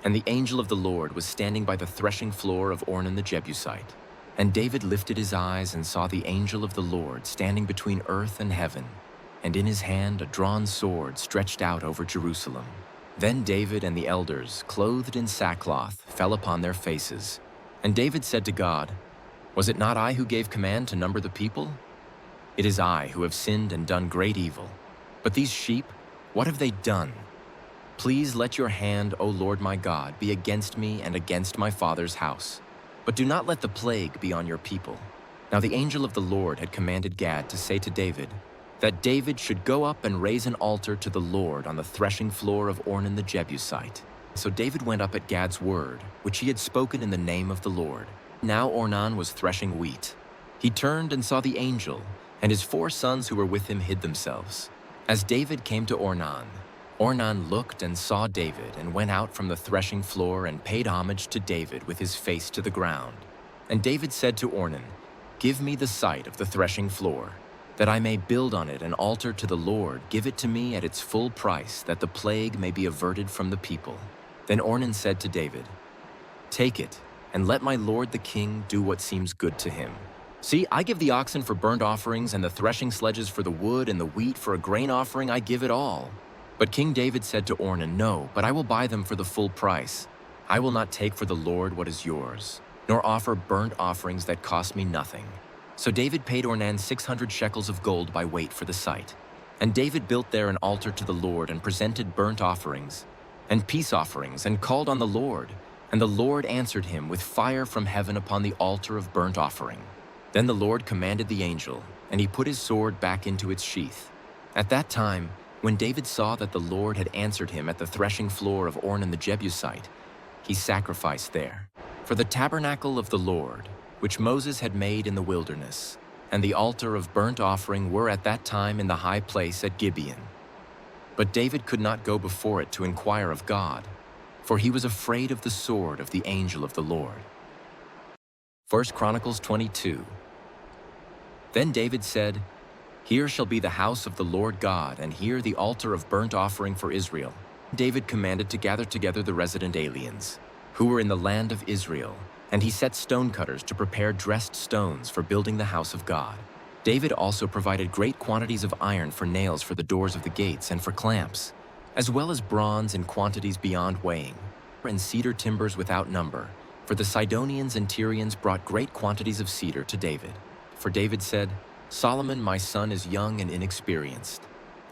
And the angel of the Lord was standing by the threshing floor of Ornan the Jebusite. And David lifted his eyes and saw the angel of the Lord standing between earth and heaven, and in his hand a drawn sword stretched out over Jerusalem. Then David and the elders, clothed in sackcloth, fell upon their faces. And David said to God, "Was it not I who gave command to number the people? It is I who have sinned and done great evil. But these sheep, what have they done? Please let your hand, O Lord my God, be against me and against my father's house. But do not let the plague be on your people." Now the angel of the Lord had commanded Gad to say to David, that David should go up and raise an altar to the Lord on the threshing floor of Ornan the Jebusite. So David went up at Gad's word, which he had spoken in the name of the Lord. Now Ornan was threshing wheat. He turned and saw the angel, and his 4 sons who were with him hid themselves. As David came to Ornan, Ornan looked and saw David and went out from the threshing floor and paid homage to David with his face to the ground. And David said to Ornan, "Give me the site of the threshing floor, that I may build on it an altar to the Lord. Give it to me at its full price, that the plague may be averted from the people." Then Ornan said to David, "Take it, and let my lord the king do what seems good to him. See, I give the oxen for burnt offerings, and the threshing sledges for the wood, and the wheat for a grain offering. I give it all." But King David said to Ornan, "No, but I will buy them for the full price. I will not take for the Lord what is yours, nor offer burnt offerings that cost me nothing." So David paid Ornan 600 shekels of gold by weight for the site. And David built there an altar to the Lord and presented burnt offerings and peace offerings and called on the Lord. And the Lord answered him with fire from heaven upon the altar of burnt offering. Then the Lord commanded the angel, and he put his sword back into its sheath. At that time, when David saw that the Lord had answered him at the threshing floor of Ornan the Jebusite, he sacrificed there. For the tabernacle of the Lord, which Moses had made in the wilderness, and the altar of burnt offering were at that time in the high place at Gibeon. But David could not go before it to inquire of God, for he was afraid of the sword of the angel of the Lord. 1 Chronicles 22. Then David said, "Here shall be the house of the Lord God, and here the altar of burnt offering for Israel." David commanded to gather together the resident aliens, who were in the land of Israel, and he set stonecutters to prepare dressed stones for building the house of God. David also provided great quantities of iron for nails for the doors of the gates and for clamps, as well as bronze in quantities beyond weighing, and cedar timbers without number, for the Sidonians and Tyrians brought great quantities of cedar to David. For David said, "Solomon my son is young and inexperienced,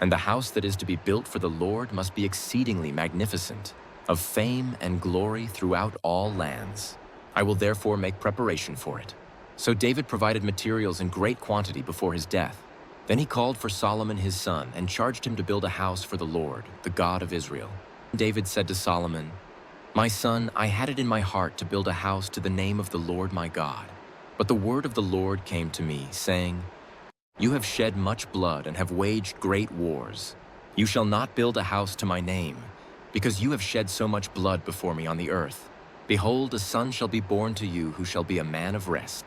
and the house that is to be built for the Lord must be exceedingly magnificent, of fame and glory throughout all lands. I will therefore make preparation for it." So David provided materials in great quantity before his death. Then he called for Solomon his son and charged him to build a house for the Lord, the God of Israel. David said to Solomon, "My son, I had it in my heart to build a house to the name of the Lord my God. But the word of the Lord came to me, saying, 'You have shed much blood and have waged great wars. You shall not build a house to my name, because you have shed so much blood before me on the earth. Behold, a son shall be born to you who shall be a man of rest.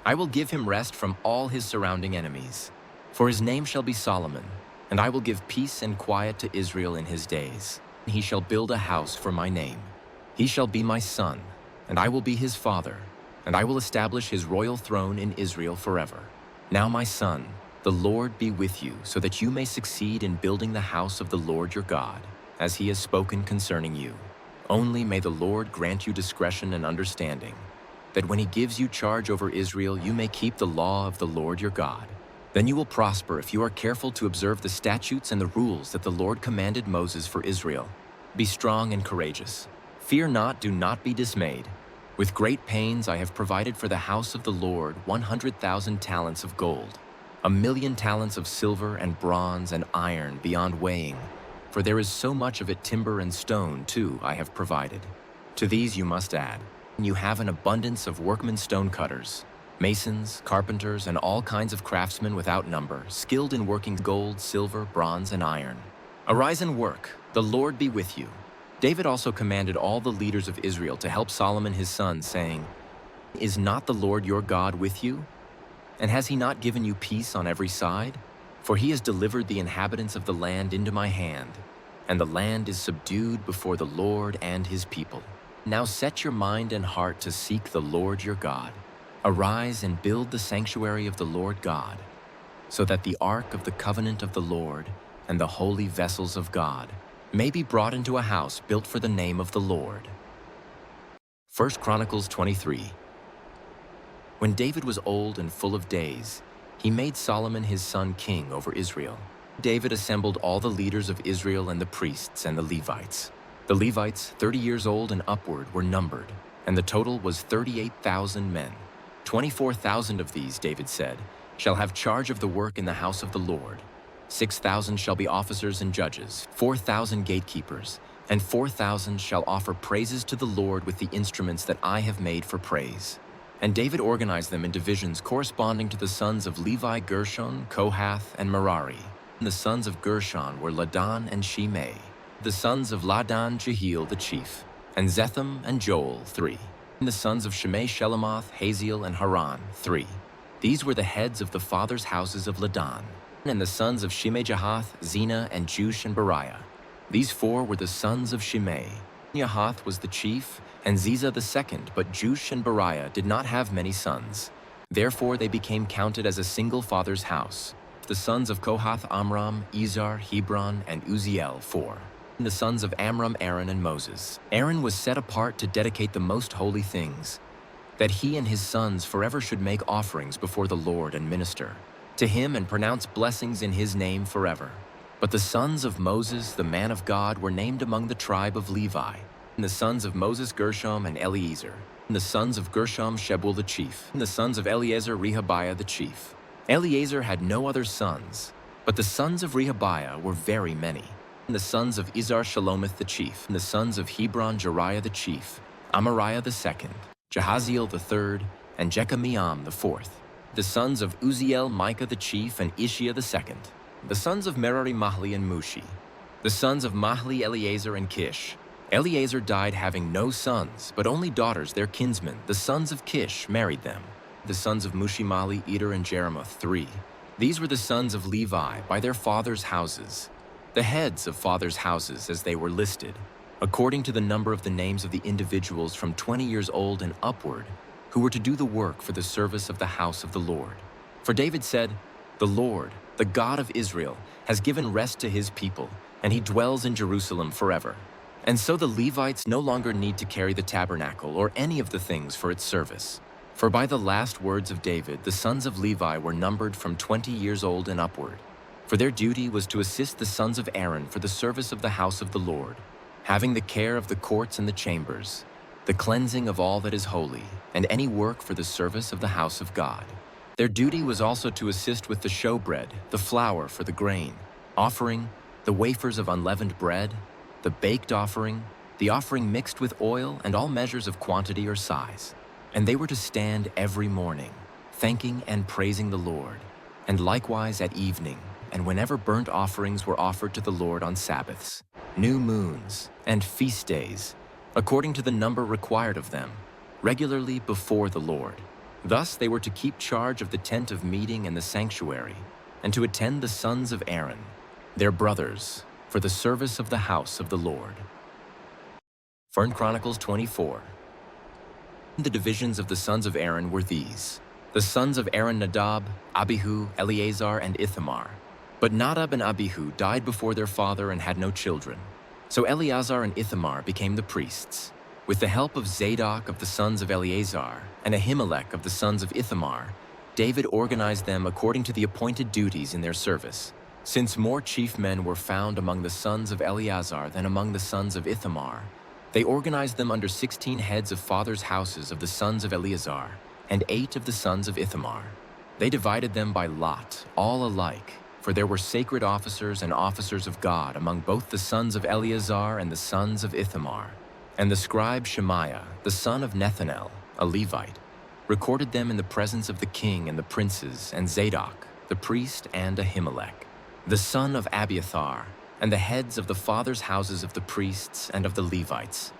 I will give him rest from all his surrounding enemies. For his name shall be Solomon, and I will give peace and quiet to Israel in his days. He shall build a house for my name. He shall be my son, and I will be his father, and I will establish his royal throne in Israel forever. Now, my son, the Lord be with you, so that you may succeed in building the house of the Lord your God, as he has spoken concerning you. Only may the Lord grant you discretion and understanding, that when he gives you charge over Israel, you may keep the law of the Lord your God. Then you will prosper if you are careful to observe the statutes and the rules that the Lord commanded Moses for Israel. Be strong and courageous. Fear not, do not be dismayed. With great pains I have provided for the house of the Lord 100,000 talents of gold, 1,000,000 talents of silver and bronze and iron beyond weighing, for there is so much of it timber and stone too I have provided. To these you must add, you have an abundance of workmen stonecutters, masons, carpenters, and all kinds of craftsmen without number, skilled in working gold, silver, bronze, and iron. Arise and work, the Lord be with you." David also commanded all the leaders of Israel to help Solomon his son, saying, "Is not the Lord your God with you? And has he not given you peace on every side? For he has delivered the inhabitants of the land into my hand, and the land is subdued before the Lord and his people. Now set your mind and heart to seek the Lord your God. Arise and build the sanctuary of the Lord God, so that the ark of the covenant of the Lord and the holy vessels of God may be brought into a house built for the name of the Lord." 1 Chronicles 23. When David was old and full of days, he made Solomon his son king over Israel. David assembled all the leaders of Israel and the priests and the Levites. The Levites, 30 years old and upward, were numbered, and the total was 38,000 men. 24,000 of these, David said, shall have charge of the work in the house of the Lord. 6,000 shall be officers and judges, 4,000 gatekeepers, and 4,000 shall offer praises to the Lord with the instruments that I have made for praise. And David organized them in divisions corresponding to the sons of Levi: Gershon, Kohath, and Merari. And the sons of Gershon were Ladan and Shimei. The sons of Ladan, Jehiel the chief, and Zetham and Joel, 3. And the sons of Shimei, Shelemoth, Haziel, and Haran, 3. These were the heads of the fathers' houses of Ladan. And the sons of Shimei, Jahath, Zena, and Jush, and Beriah. These 4 were the sons of Shimei. Jahath was the chief, and Ziza the second, but Jush and Beriah did not have many sons. Therefore they became counted as a single father's house. The sons of Kohath, Amram, Izhar, Hebron, and Uzziel, 4. The sons of Amram, Aaron, and Moses. Aaron was set apart to dedicate the most holy things, that he and his sons forever should make offerings before the Lord and minister to him and pronounce blessings in his name forever. But the sons of Moses, the man of God, were named among the tribe of Levi. And the sons of Moses, Gershom and Eleazar. And the sons of Gershom, Shebuel the chief. And the sons of Eleazar, Rehabiah the chief. Eleazar had no other sons, but the sons of Rehabiah were very many. And the sons of Izhar, Shelomith the chief. And the sons of Hebron, Jeriah the chief. Amariah the second. Jahaziel the third. And Jekameam the fourth. The sons of Uzziel, Micah the chief, and Ishiah the second. The sons of Merari, Mahli, and Mushi. The sons of Mahli, Eleazar, and Kish. Eleazar died having no sons, but only daughters, their kinsmen. The sons of Kish married them. The sons of Mushi, Mahli, Eder, and Jeremoth, 3. These were the sons of Levi by their fathers' houses, the heads of fathers' houses as they were listed, according to the number of the names of the individuals from 20 years old and upward, who were to do the work for the service of the house of the Lord. For David said, "The Lord, the God of Israel, has given rest to his people, and he dwells in Jerusalem forever." And so the Levites no longer need to carry the tabernacle or any of the things for its service. For by the last words of David, the sons of Levi were numbered from 20 years old and upward. For their duty was to assist the sons of Aaron for the service of the house of the Lord, having the care of the courts and the chambers, the cleansing of all that is holy, and any work for the service of the house of God. Their duty was also to assist with the showbread, the flour for the grain, offering, the wafers of unleavened bread, the baked offering, the offering mixed with oil, and all measures of quantity or size. And they were to stand every morning, thanking and praising the Lord, and likewise at evening, and whenever burnt offerings were offered to the Lord on Sabbaths, new moons, and feast days, according to the number required of them, regularly before the Lord. Thus they were to keep charge of the tent of meeting and the sanctuary, and to attend the sons of Aaron, their brothers, for the service of the house of the Lord. For in Chronicles 24, the divisions of the sons of Aaron were these. The sons of Aaron, Nadab, Abihu, Eleazar, and Ithamar. But Nadab and Abihu died before their father and had no children. So Eleazar and Ithamar became the priests. With the help of Zadok of the sons of Eleazar and Ahimelech of the sons of Ithamar, David organized them according to the appointed duties in their service. Since more chief men were found among the sons of Eleazar than among the sons of Ithamar, they organized them under 16 heads of fathers' houses of the sons of Eleazar and 8 of the sons of Ithamar. They divided them by lot, all alike, for there were sacred officers and officers of God among both the sons of Eleazar and the sons of Ithamar. And the scribe Shemaiah, the son of Nethanel, a Levite, recorded them in the presence of the king and the princes, and Zadok, the priest, and Ahimelech, the son of Abiathar, and the heads of the fathers' houses of the priests and of the Levites,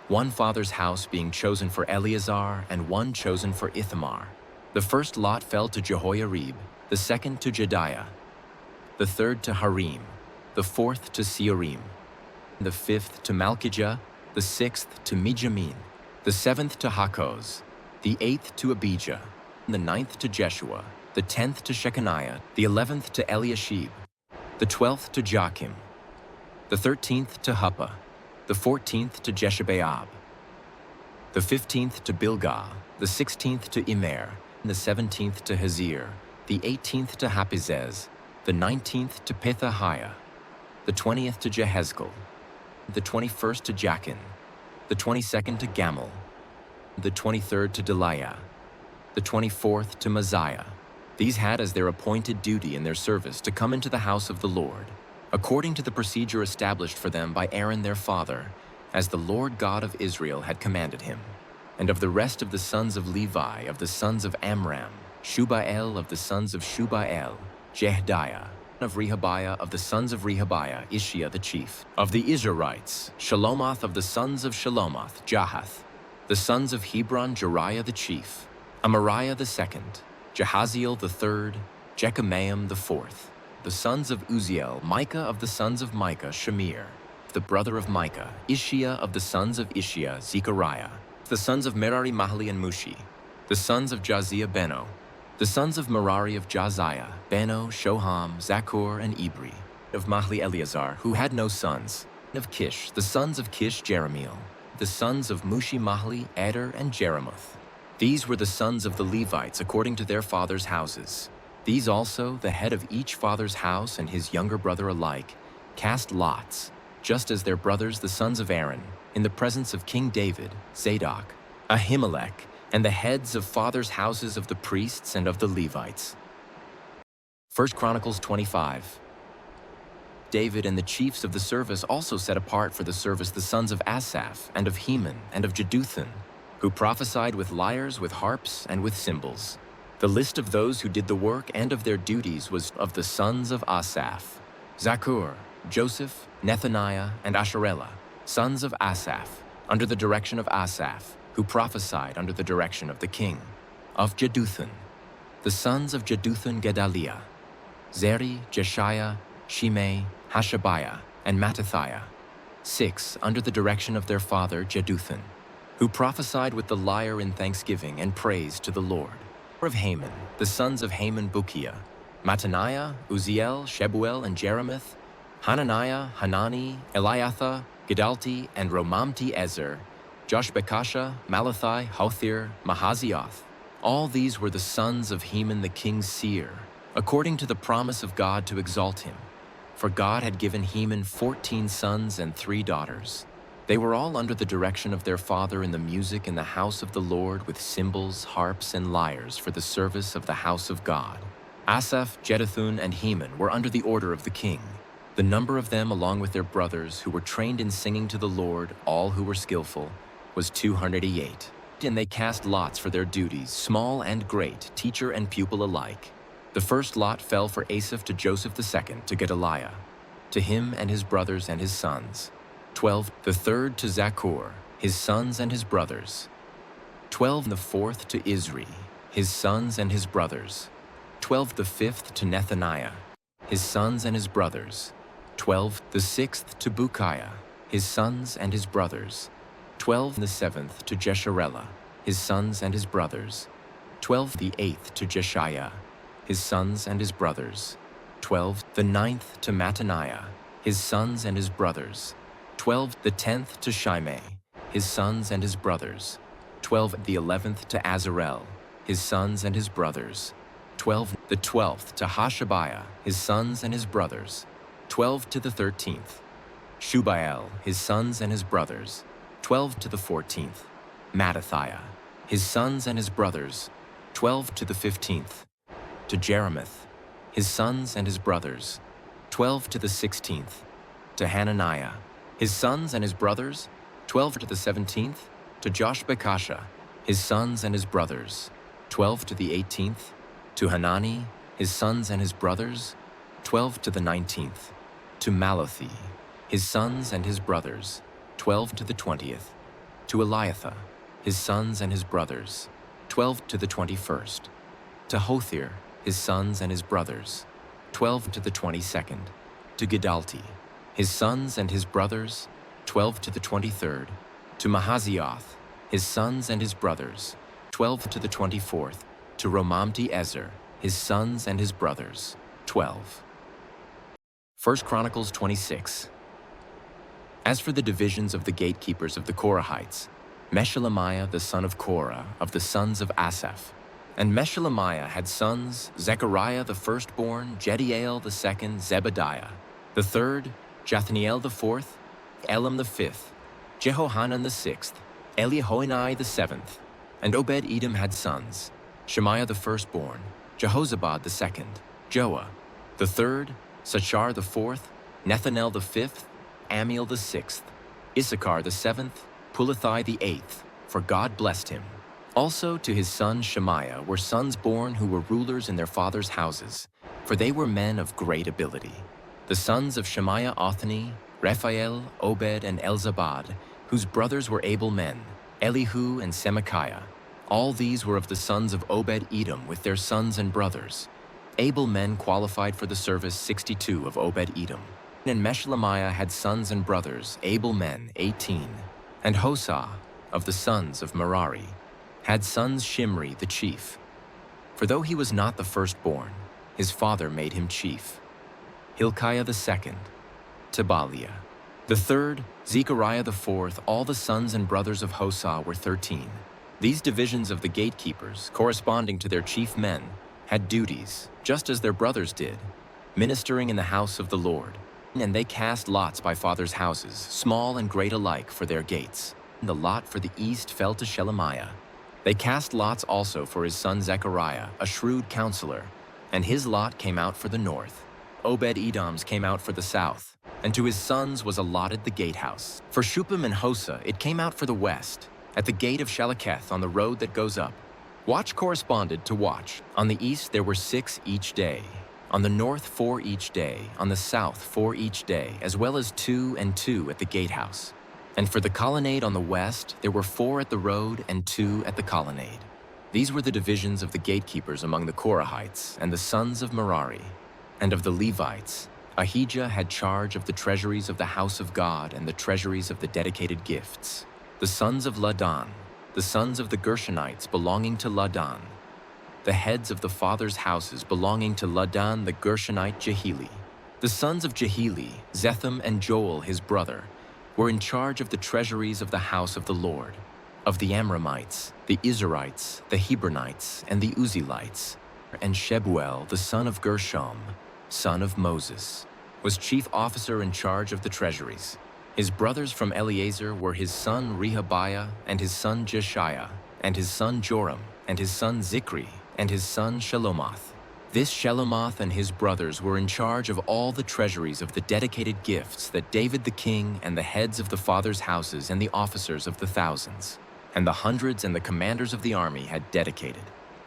one father's house being chosen for Eleazar and one chosen for Ithamar. The first lot fell to Jehoiarib, the second to Jediah, the third to Harim, the fourth to Seorim, the fifth to Malchijah, the sixth to Mijamin, the seventh to Hakkoz, the eighth to Abijah, the ninth to Jeshua, the 10th to Shechaniah, the 11th to Eliashib, the 12th to Joachim, the 13th to Huppah, the 14th to Jeshebeab, the 15th to Bilgah, the 16th to Immer, the 17th to Hazir, the 18th to Hapizez, the 19th to Pethahiah, the 20th to Jehezkel, the 21st to Jachin, the 22nd to Gamul, the 23rd to Deliah, the 24th to Messiah. These had as their appointed duty in their service to come into the house of the Lord, according to the procedure established for them by Aaron their father, as the Lord God of Israel had commanded him. And of the rest of the sons of Levi, of the sons of Amram, Shubael of the sons of Shubael, Jehdiah, of Rehabiah of the sons of Rehabiah, Ishiah the chief. Of the Israelites, Shelomoth of the sons of Shelomoth, Jahath. The sons of Hebron, Jeriah the chief, Amariah the second, Jahaziel the third, Jekameam the fourth. The sons of Uzziel, Micah of the sons of Micah, Shemir, the brother of Micah, Ishiah of the sons of Ishiah, Zechariah. The sons of Merari, Mahli, and Mushi. The sons of Jaziah, Beno. The sons of Merari of Jaziah, Beno, Shoham, Zakur, and Ibri. Of Mahli Eleazar, who had no sons. Of Kish, the sons of Kish, Jeremiel. The sons of Mushi Mahli, Eder, and Jeremoth. These were the sons of the Levites according to their fathers' houses. These also, the head of each father's house and his younger brother alike, cast lots, just as their brothers the sons of Aaron, in the presence of King David, Zadok, Ahimelech, and the heads of fathers' houses of the priests and of the Levites. 1 Chronicles 25. David and the chiefs of the service also set apart for the service the sons of Asaph, and of Heman, and of Jeduthun, who prophesied with lyres, with harps, and with cymbals. The list of those who did the work and of their duties was of the sons of Asaph: Zakur, Joseph, Nethaniah, and Asherellah, sons of Asaph, under the direction of Asaph, who prophesied under the direction of the king. Of Jeduthun, the sons of Jeduthun: Gedaliah, Zeri, Jeshiah, Shimei, Hashabiah, and Mattathiah, 6, under the direction of their father Jeduthun, who prophesied with the lyre in thanksgiving and praise to the Lord. Of Haman, the sons of Haman: Bukiah, Mattaniah, Uziel, Shebuel, and Jeremoth, Hananiah, Hanani, Eliathah, Gedalti, and Romamti-Ezer, Joshbekasha, Malathi, Hothir, Mahazioth. All these were the sons of Heman the king's seer, according to the promise of God to exalt him. For God had given Heman 14 sons and 3 daughters. They were all under the direction of their father in the music in the house of the Lord, with cymbals, harps, and lyres for the service of the house of God. Asaph, Jeduthun, and Heman were under the order of the king. The number of them, along with their brothers, who were trained in singing to the Lord, all who were skillful, was 208. And they cast lots for their duties, small and great, teacher and pupil alike. The first lot fell for Asaph to Joseph II to Gedaliah, to him and his brothers and his sons. 12. The third to Zakur, his sons and his brothers. 12. The fourth to Isri, his sons and his brothers. 12. The fifth to Nethaniah, his sons and his brothers. 12. The sixth to Bukiah, his sons and his brothers. 12. The seventh to Jesharellah, his sons and his brothers. 12. The eighth to Jeshiah, his sons and his brothers. 12. The ninth to Mattaniah, his sons and his brothers. 12. The 10th to Shimei, his sons and his brothers. 12. The 11th to Azarel, his sons and his brothers. 12. The 12th to Hashabiah, his sons and his brothers. 12. To the 13th, Shubael, his sons and his brothers. 12. To the 14th, Mattathiah, his sons and his brothers. 12. To the 15th, to Jeremoth, his sons and his brothers. 12. To the 16th, to Hananiah, his sons and his brothers. 12. To the 17th, to Joshbekasha, his sons and his brothers. 12. To the 18th, to Hanani, his sons and his brothers. 12. To the 19th, to Malathi, his sons and his brothers. 12. To the 20th, to Eliathah, his sons and his brothers. 12. To the 21st, to Hothir, his sons and his brothers. 12. To the 22nd, to Gedalti, his sons and his brothers. 12. To the 23rd, to Mahazioth, his sons and his brothers. 12. To the 24th, to Romamti-Ezer, his sons and his brothers. 12. 1 Chronicles 26. As for the divisions of the gatekeepers of the Korahites, Meshelemiah the son of Korah, of the sons of Asaph. And Meshelemiah had sons: Zechariah the firstborn, Jediael the second, Zebediah the third, Jathniel the fourth, Elam the fifth, Jehohanan the sixth, Elihoenai the seventh. And Obed-Edom had sons: Shemaiah the firstborn, Jehozabad the second, Joah the third, Sachar the fourth, Nethanel the fifth, Amiel the sixth, Issachar the seventh, Pulathai the eighth, for God blessed him. Also to his son Shemaiah were sons born who were rulers in their fathers' houses, for they were men of great ability. The sons of Shemaiah: Othni, Rephael, Obed, and Elzabad, whose brothers were able men, Elihu and Semachiah. All these were of the sons of Obed-Edom with their sons and brothers. Able men qualified for the service, 62 of Obed-Edom. And Meshelemiah had sons and brothers, able men, 18. And Hosah, of the sons of Merari, had sons: Shimri the chief, For though he was not the firstborn, his father made him chief. Hilkiah the second, Tebaliah the third, Zechariah the fourth, all the sons and brothers of Hosah were 13. These divisions of the gatekeepers, corresponding to their chief men, had duties, just as their brothers did, ministering in the house of the Lord. And they cast lots by fathers' houses, small and great alike, for their gates. And the lot for the east fell to Shelemiah. They cast lots also for his son Zechariah, a shrewd counselor, and his lot came out for the north. Obed-Edom's came out for the south, and to his sons was allotted the gatehouse. For Shuppim and Hosah it came out for the west, at the gate of Shalaketh on the road that goes up. Watch corresponded to watch. On the east there were 6 each day, on the north 4 each day, on the south 4 each day, as well as 2 and 2 at the gatehouse. And for the colonnade on the west there were 4 at the road and 2 at the colonnade. These were the divisions of the gatekeepers among the Korahites and the sons of Merari. And of the Levites, Ahijah had charge of the treasuries of the house of God and the treasuries of the dedicated gifts. The sons of Ladan, the sons of the Gershonites belonging to Ladan, the heads of the fathers' houses belonging to Ladan the Gershonite Jehili. The sons of Jehili, Zetham and Joel his brother, were in charge of the treasuries of the house of the Lord. Of the Amramites, the Izharites, the Hebronites, and the Uzzielites, and Shebuel the son of Gershom, son of Moses, was chief officer in charge of the treasuries. His brothers from Eleazar were his son Rehabiah, and his son Jeshiah, and his son Joram, and his son Zikri, and his son Shelomoth. This Shelomoth and his brothers were in charge of all the treasuries of the dedicated gifts that David the king and the heads of the fathers' houses and the officers of the thousands, and the hundreds and the commanders of the army had dedicated.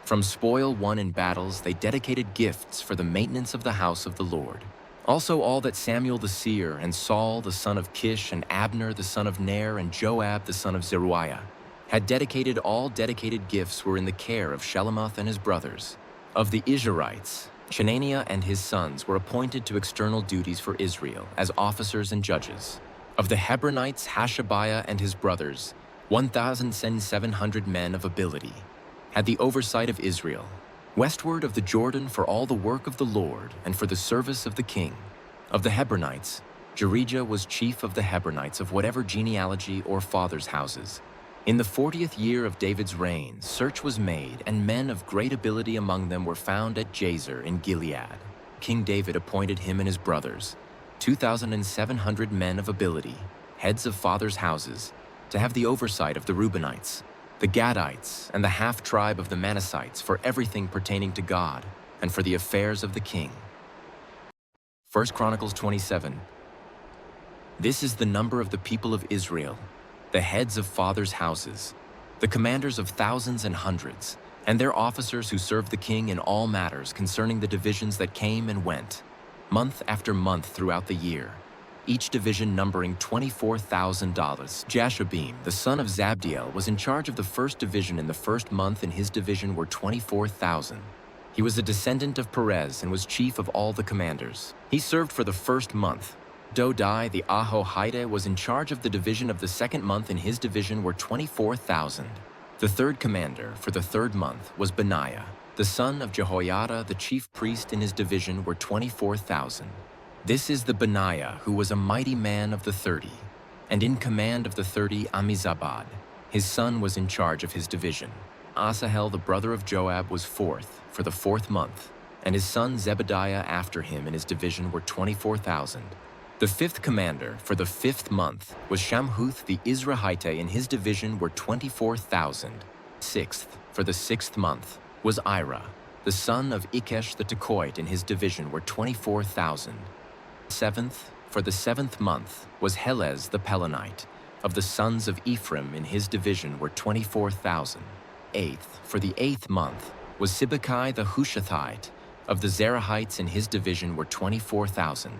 From spoil won in battles they dedicated gifts for the maintenance of the house of the Lord. Also all that Samuel the seer and Saul the son of Kish and Abner the son of Ner and Joab the son of Zeruiah had dedicated. All dedicated gifts were in the care of Shelomoth and his brothers. Of the Izharites, Chenaniah and his sons were appointed to external duties for Israel as officers and judges. Of the Hebronites, Hashabiah and his brothers, 1,700 men of ability, had the oversight of Israel, westward of the Jordan for all the work of the Lord and for the service of the king. Of the Hebronites, Jerijah was chief of the Hebronites of whatever genealogy or fathers' houses. In the 40th year of David's reign, search was made, and men of great ability among them were found at Jazer in Gilead. King David appointed him and his brothers, 2,700 men of ability, heads of fathers' houses, to have the oversight of the Reubenites, the Gadites, and the half-tribe of the Manassites for everything pertaining to God and for the affairs of the king. 1 Chronicles 27. This is the number of the people of Israel, the heads of fathers' houses, the commanders of thousands and hundreds, and their officers who served the king in all matters concerning the divisions that came and went, month after month throughout the year, each division numbering 24,000. Jashobeam, the son of Zabdiel, was in charge of the first division in the first month, and his division were 24,000. He was a descendant of Perez and was chief of all the commanders. He served for the first month. Dodai the Ahohite was in charge of the division of the second month, and his division were 24,000. The third commander for the third month was Benaiah, the son of Jehoiada, the chief priest, in his division were 24,000. This is the Benaiah who was a mighty man of the 30, and in command of the 30 Ammizabad. His son was in charge of his division. Asahel the brother of Joab was fourth for the fourth month, and his son Zebediah after him in his division were 24,000. The fifth commander for the fifth month was Shamhuth the Izrahite, in his division were 24,000. Sixth for the sixth month was Ira, the son of Ikesh the Tekoite, in his division were 24,000. Seventh for the seventh month was Helez the Pelonite, of the sons of Ephraim, in his division were 24,000. Eighth for the eighth month was Sibbecai the Hushathite, of the Zerahites, in his division were 24,000.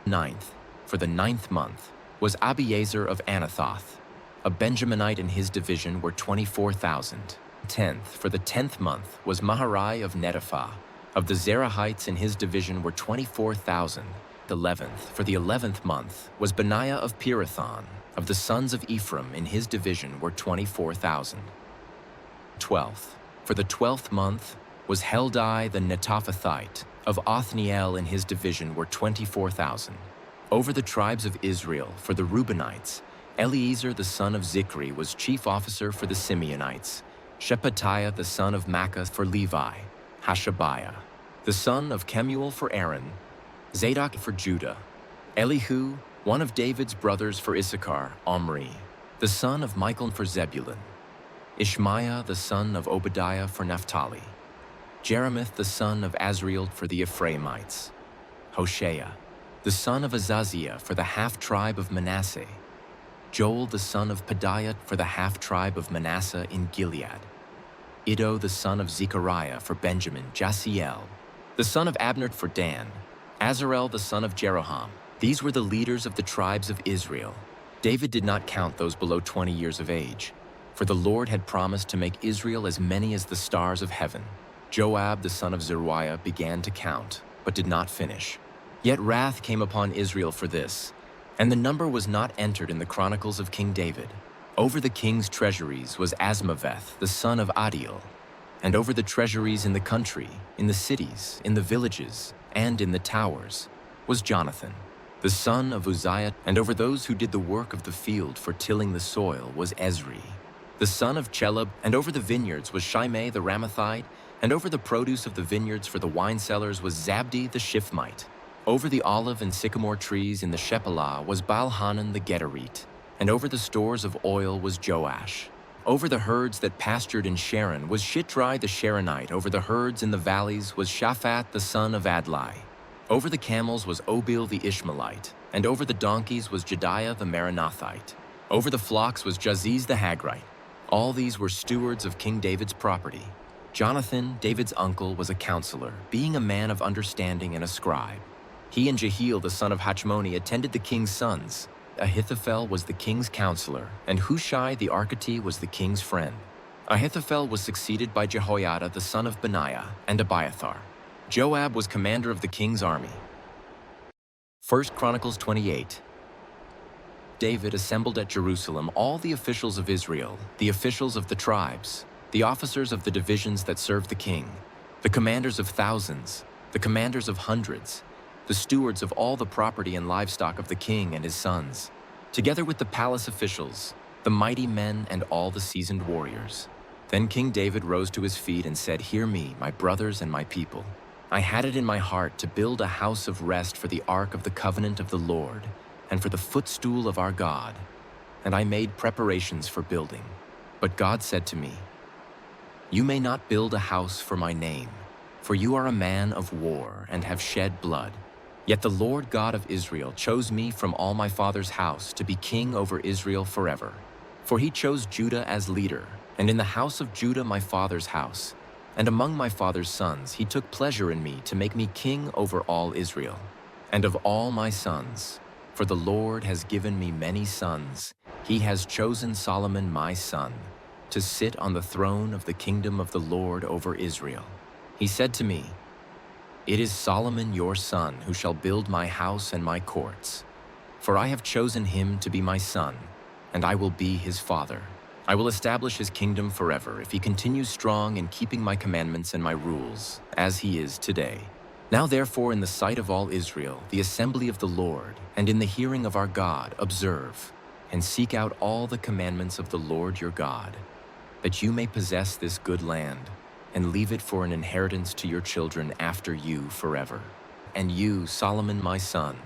Ninth for the ninth month was Abiezer of Anathoth, a Benjaminite, in his division were 24,000. 10th for the 10th month was Maharai of Netopha, of the Zerahites, in his division were 24,000. 11th for the 11th month was Benaiah of Pirathon, of the sons of Ephraim, in his division were 24,000. 12th for the 12th month was Heldai the Netophathite. Of Othniel in his division were 24,000. Over the tribes of Israel, for the Reubenites, Eleazar the son of Zikri was chief officer for the Simeonites, Shephatiah the son of Makkah for Levi, Hashabiah the son of Kemuel for Aaron, Zadok for Judah, Elihu, one of David's brothers for Issachar, Omri, the son of Michael for Zebulun, Ishmaiah the son of Obadiah for Naphtali, Jeremoth the son of Azriel for the Ephraimites, Hoshea the son of Azaziah for the half-tribe of Manasseh, Joel the son of Pedaiah for the half-tribe of Manasseh in Gilead, Iddo the son of Zechariah for Benjamin, Jasiel the son of Abner for Dan, Azarel the son of Jeroham. These were the leaders of the tribes of Israel. David did not count those below 20 years of age, for the Lord had promised to make Israel as many as the stars of heaven. Joab the son of Zeruiah began to count, but did not finish. Yet wrath came upon Israel for this, and the number was not entered in the Chronicles of King David. Over the king's treasuries was Asmaveth the son of Adiel, and over the treasuries in the country, in the cities, in the villages, and in the towers, was Jonathan, the son of Uzziah, and over those who did the work of the field for tilling the soil was Ezri, the son of Chelub, and over the vineyards was Shimei the Ramathite, and over the produce of the vineyards for the wine cellars was Zabdi the Shifmite. Over the olive and sycamore trees in the Shepelah was Baal-Hanan the Gederite, and over the stores of oil was Joash. Over the herds that pastured in Sharon was Shitrai the Sharonite. Over the herds in the valleys was Shaphat the son of Adlai. Over the camels was Obil the Ishmaelite, and over the donkeys was Jediah the Maranothite. Over the flocks was Jaziz the Hagrite. All these were stewards of King David's property. Jonathan, David's uncle, was a counselor, being a man of understanding and a scribe. He and Jehiel the son of Hachmoni attended the king's sons. Ahithophel was the king's counselor, and Hushai the Archite was the king's friend. Ahithophel was succeeded by Jehoiada the son of Benaiah and Abiathar. Joab was commander of the king's army. 1 Chronicles 28. David assembled at Jerusalem all the officials of Israel, the officials of the tribes, the officers of the divisions that served the king, the commanders of thousands, the commanders of hundreds, the stewards of all the property and livestock of the king and his sons, together with the palace officials, the mighty men and all the seasoned warriors. Then King David rose to his feet and said, "Hear me, my brothers and my people. I had it in my heart to build a house of rest for the ark of the covenant of the Lord and for the footstool of our God, and I made preparations for building. But God said to me, 'You may not build a house for my name, for you are a man of war and have shed blood.' Yet the Lord God of Israel chose me from all my father's house to be king over Israel forever. For he chose Judah as leader, and in the house of Judah my father's house, and among my father's sons he took pleasure in me to make me king over all Israel. And of all my sons, for the Lord has given me many sons, he has chosen Solomon my son, to sit on the throne of the kingdom of the Lord over Israel. He said to me, 'It is Solomon your son who shall build my house and my courts. For I have chosen him to be my son, and I will be his father. I will establish his kingdom forever if he continues strong in keeping my commandments and my rules, as he is today.' Now therefore in the sight of all Israel, the assembly of the Lord, and in the hearing of our God, observe, and seek out all the commandments of the Lord your God, that you may possess this good land, and leave it for an inheritance to your children after you forever. And you, Solomon my son,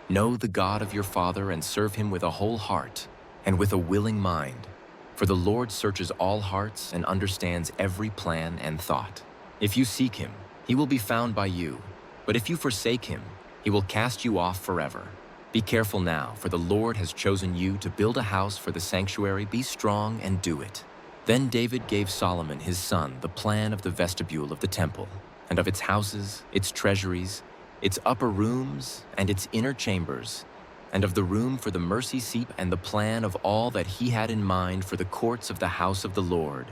know the God of your father and serve him with a whole heart and with a willing mind. For the Lord searches all hearts and understands every plan and thought. If you seek him, he will be found by you. But if you forsake him, he will cast you off forever. Be careful now, for the Lord has chosen you to build a house for the sanctuary. Be strong and do it." Then David gave Solomon his son the plan of the vestibule of the temple, and of its houses, its treasuries, its upper rooms, and its inner chambers, and of the room for the mercy seat, and the plan of all that he had in mind for the courts of the house of the Lord,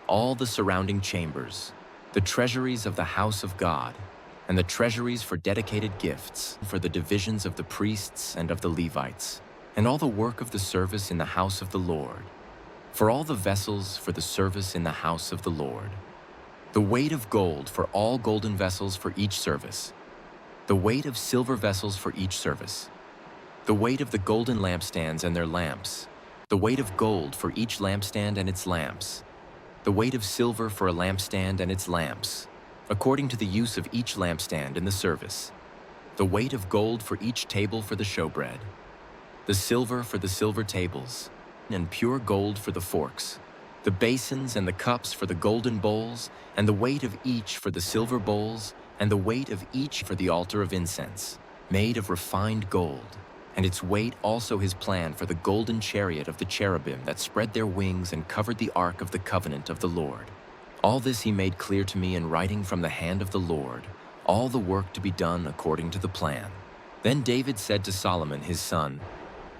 all the surrounding chambers, the treasuries of the house of God, and the treasuries for dedicated gifts, for the divisions of the priests and of the Levites, and all the work of the service in the house of the Lord, for all the vessels for the service in the house of the Lord, The weight of gold for all golden vessels for each service. The weight of silver vessels for each service. The weight of the golden lampstands and their lamps. The weight of gold for each lampstand and its lamps. The weight of silver for a lampstand and its lamps, according to the use of each lampstand in the service. The weight of gold for each table for the showbread. The silver for the silver tables, and pure gold for the forks. The basins and the cups for the golden bowls, and the weight of each for the silver bowls, and the weight of each for the altar of incense, made of refined gold, and its weight also his plan for the golden chariot of the cherubim that spread their wings and covered the ark of the covenant of the Lord. All this he made clear to me in writing from the hand of the Lord, all the work to be done according to the plan. Then David said to Solomon his son,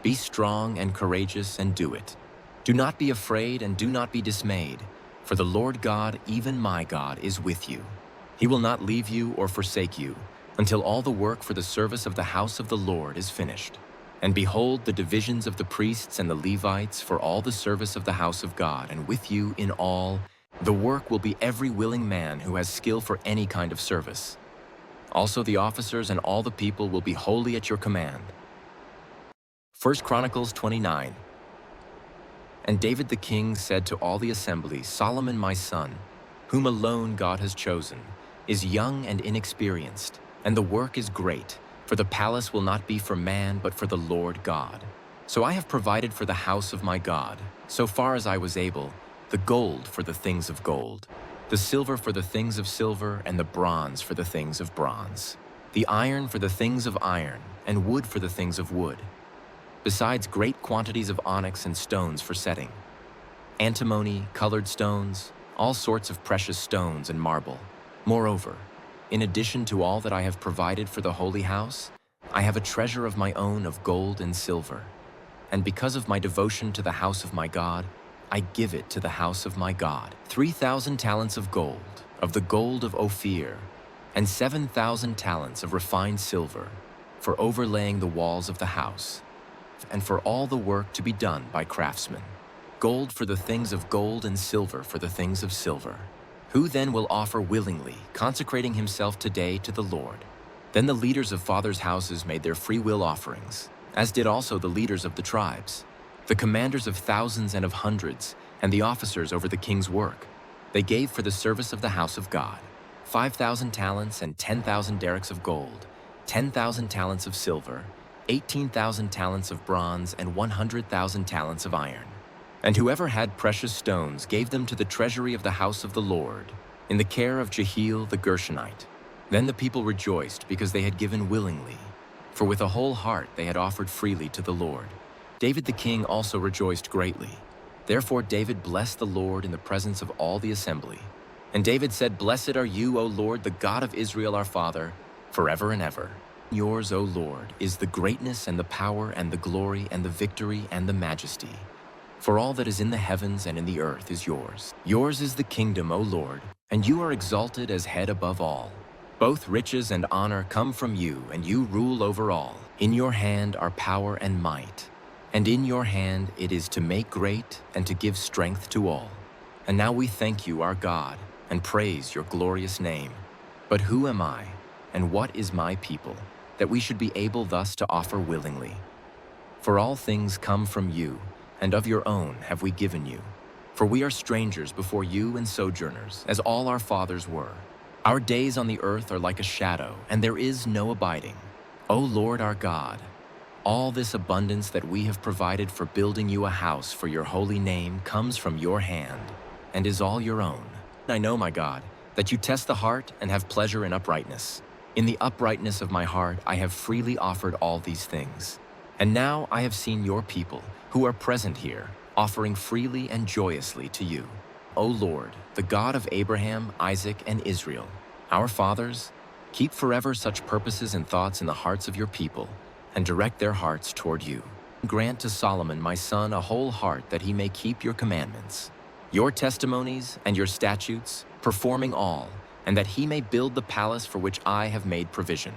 "Be strong and courageous and do it. Do not be afraid and do not be dismayed, for the Lord God, even my God, is with you. He will not leave you or forsake you until all the work for the service of the house of the Lord is finished. And behold, the divisions of the priests and the Levites for all the service of the house of God, and with you in all, the work will be every willing man who has skill for any kind of service. Also the officers and all the people will be wholly at your command." 1 Chronicles 29. And David the king said to all the assembly, "Solomon my son, whom alone God has chosen, is young and inexperienced, and the work is great, for the palace will not be for man but for the Lord God. So I have provided for the house of my God, so far as I was able, the gold for the things of gold, the silver for the things of silver, and the bronze for the things of bronze, the iron for the things of iron, and wood for the things of wood, besides great quantities of onyx and stones for setting, antimony, colored stones, all sorts of precious stones and marble. Moreover, in addition to all that I have provided for the holy house, I have a treasure of my own of gold and silver. And because of my devotion to the house of my God, I give it to the house of my God 3,000 talents of gold, of the gold of Ophir, and 7,000 talents of refined silver, for overlaying the walls of the house, and for all the work to be done by craftsmen. Gold for the things of gold and silver for the things of silver. Who then will offer willingly, consecrating himself today to the Lord?" Then the leaders of fathers' houses made their free will offerings, as did also the leaders of the tribes, the commanders of thousands and of hundreds, and the officers over the king's work. They gave for the service of the house of God 5,000 talents and 10,000 derricks of gold, 10,000 talents of silver, 18,000 talents of bronze, and 100,000 talents of iron. And whoever had precious stones gave them to the treasury of the house of the Lord, in the care of Jehiel the Gershonite. Then the people rejoiced because they had given willingly, for with a whole heart they had offered freely to the Lord. David the king also rejoiced greatly. Therefore David blessed the Lord in the presence of all the assembly. And David said, "Blessed are you, O Lord, the God of Israel our father, forever and ever. Yours, O Lord, is the greatness and the power and the glory and the victory and the majesty. For all that is in the heavens and in the earth is yours. Yours is the kingdom, O Lord, and you are exalted as head above all. Both riches and honor come from you, and you rule over all. In your hand are power and might, and in your hand it is to make great and to give strength to all. And now we thank you, our God, and praise your glorious name. But who am I, and what is my people, that we should be able thus to offer willingly? For all things come from you, and of your own have we given you. For we are strangers before you and sojourners, as all our fathers were. Our days on the earth are like a shadow, and there is no abiding. O Lord our God, all this abundance that we have provided for building you a house for your holy name comes from your hand, and is all your own. I know, my God, that you test the heart and have pleasure in uprightness. In the uprightness of my heart I have freely offered all these things. And now I have seen your people, who are present here, offering freely and joyously to you. O Lord, the God of Abraham, Isaac, and Israel, our fathers, keep forever such purposes and thoughts in the hearts of your people, and direct their hearts toward you. Grant to Solomon, my son, a whole heart that he may keep your commandments, your testimonies, and your statutes, performing all, and that he may build the palace for which I have made provision."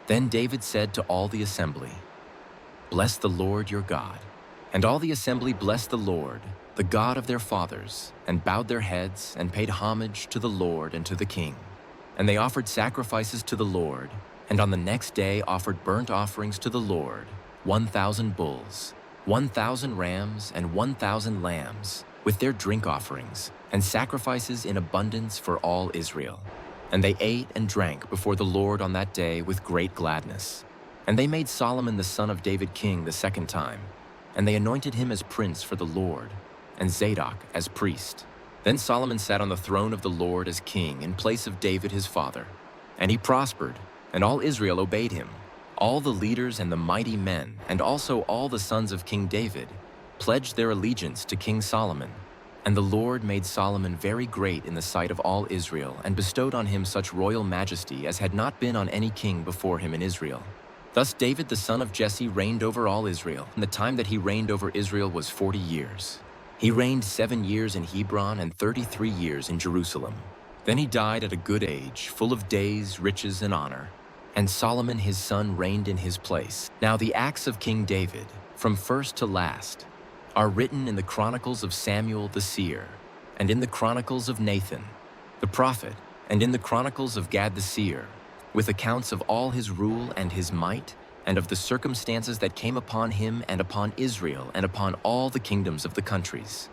Then David said to all the assembly, "Bless the Lord your God." And all the assembly blessed the Lord, the the God of their fathers, and bowed their heads and paid homage to the Lord and to the king. And they offered sacrifices to the Lord, and on the next day offered burnt offerings to the Lord, 1,000 bulls, 1,000 rams, and 1,000 lambs, with their drink offerings, and sacrifices in abundance for all Israel. And they ate and drank before the Lord on that day with great gladness. And they made Solomon the son of David king the second time, and they anointed him as prince for the Lord, and Zadok as priest. Then Solomon sat on the throne of the Lord as king in place of David his father. And he prospered, and all Israel obeyed him. All the leaders and the mighty men, and also all the sons of King David, pledged their allegiance to King Solomon. And the Lord made Solomon very great in the sight of all Israel, and bestowed on him such royal majesty as had not been on any king before him in Israel. Thus David the son of Jesse reigned over all Israel, and the time that he reigned over Israel was 40 years. He reigned 7 years in Hebron and 33 years in Jerusalem. Then he died at a good age, full of days, riches, and honor. And Solomon his son reigned in his place. Now the acts of King David, from first to last, are written in the Chronicles of Samuel the seer, and in the Chronicles of Nathan the prophet, and in the Chronicles of Gad the seer, with accounts of all his rule and his might, and of the circumstances that came upon him and upon Israel and upon all the kingdoms of the countries.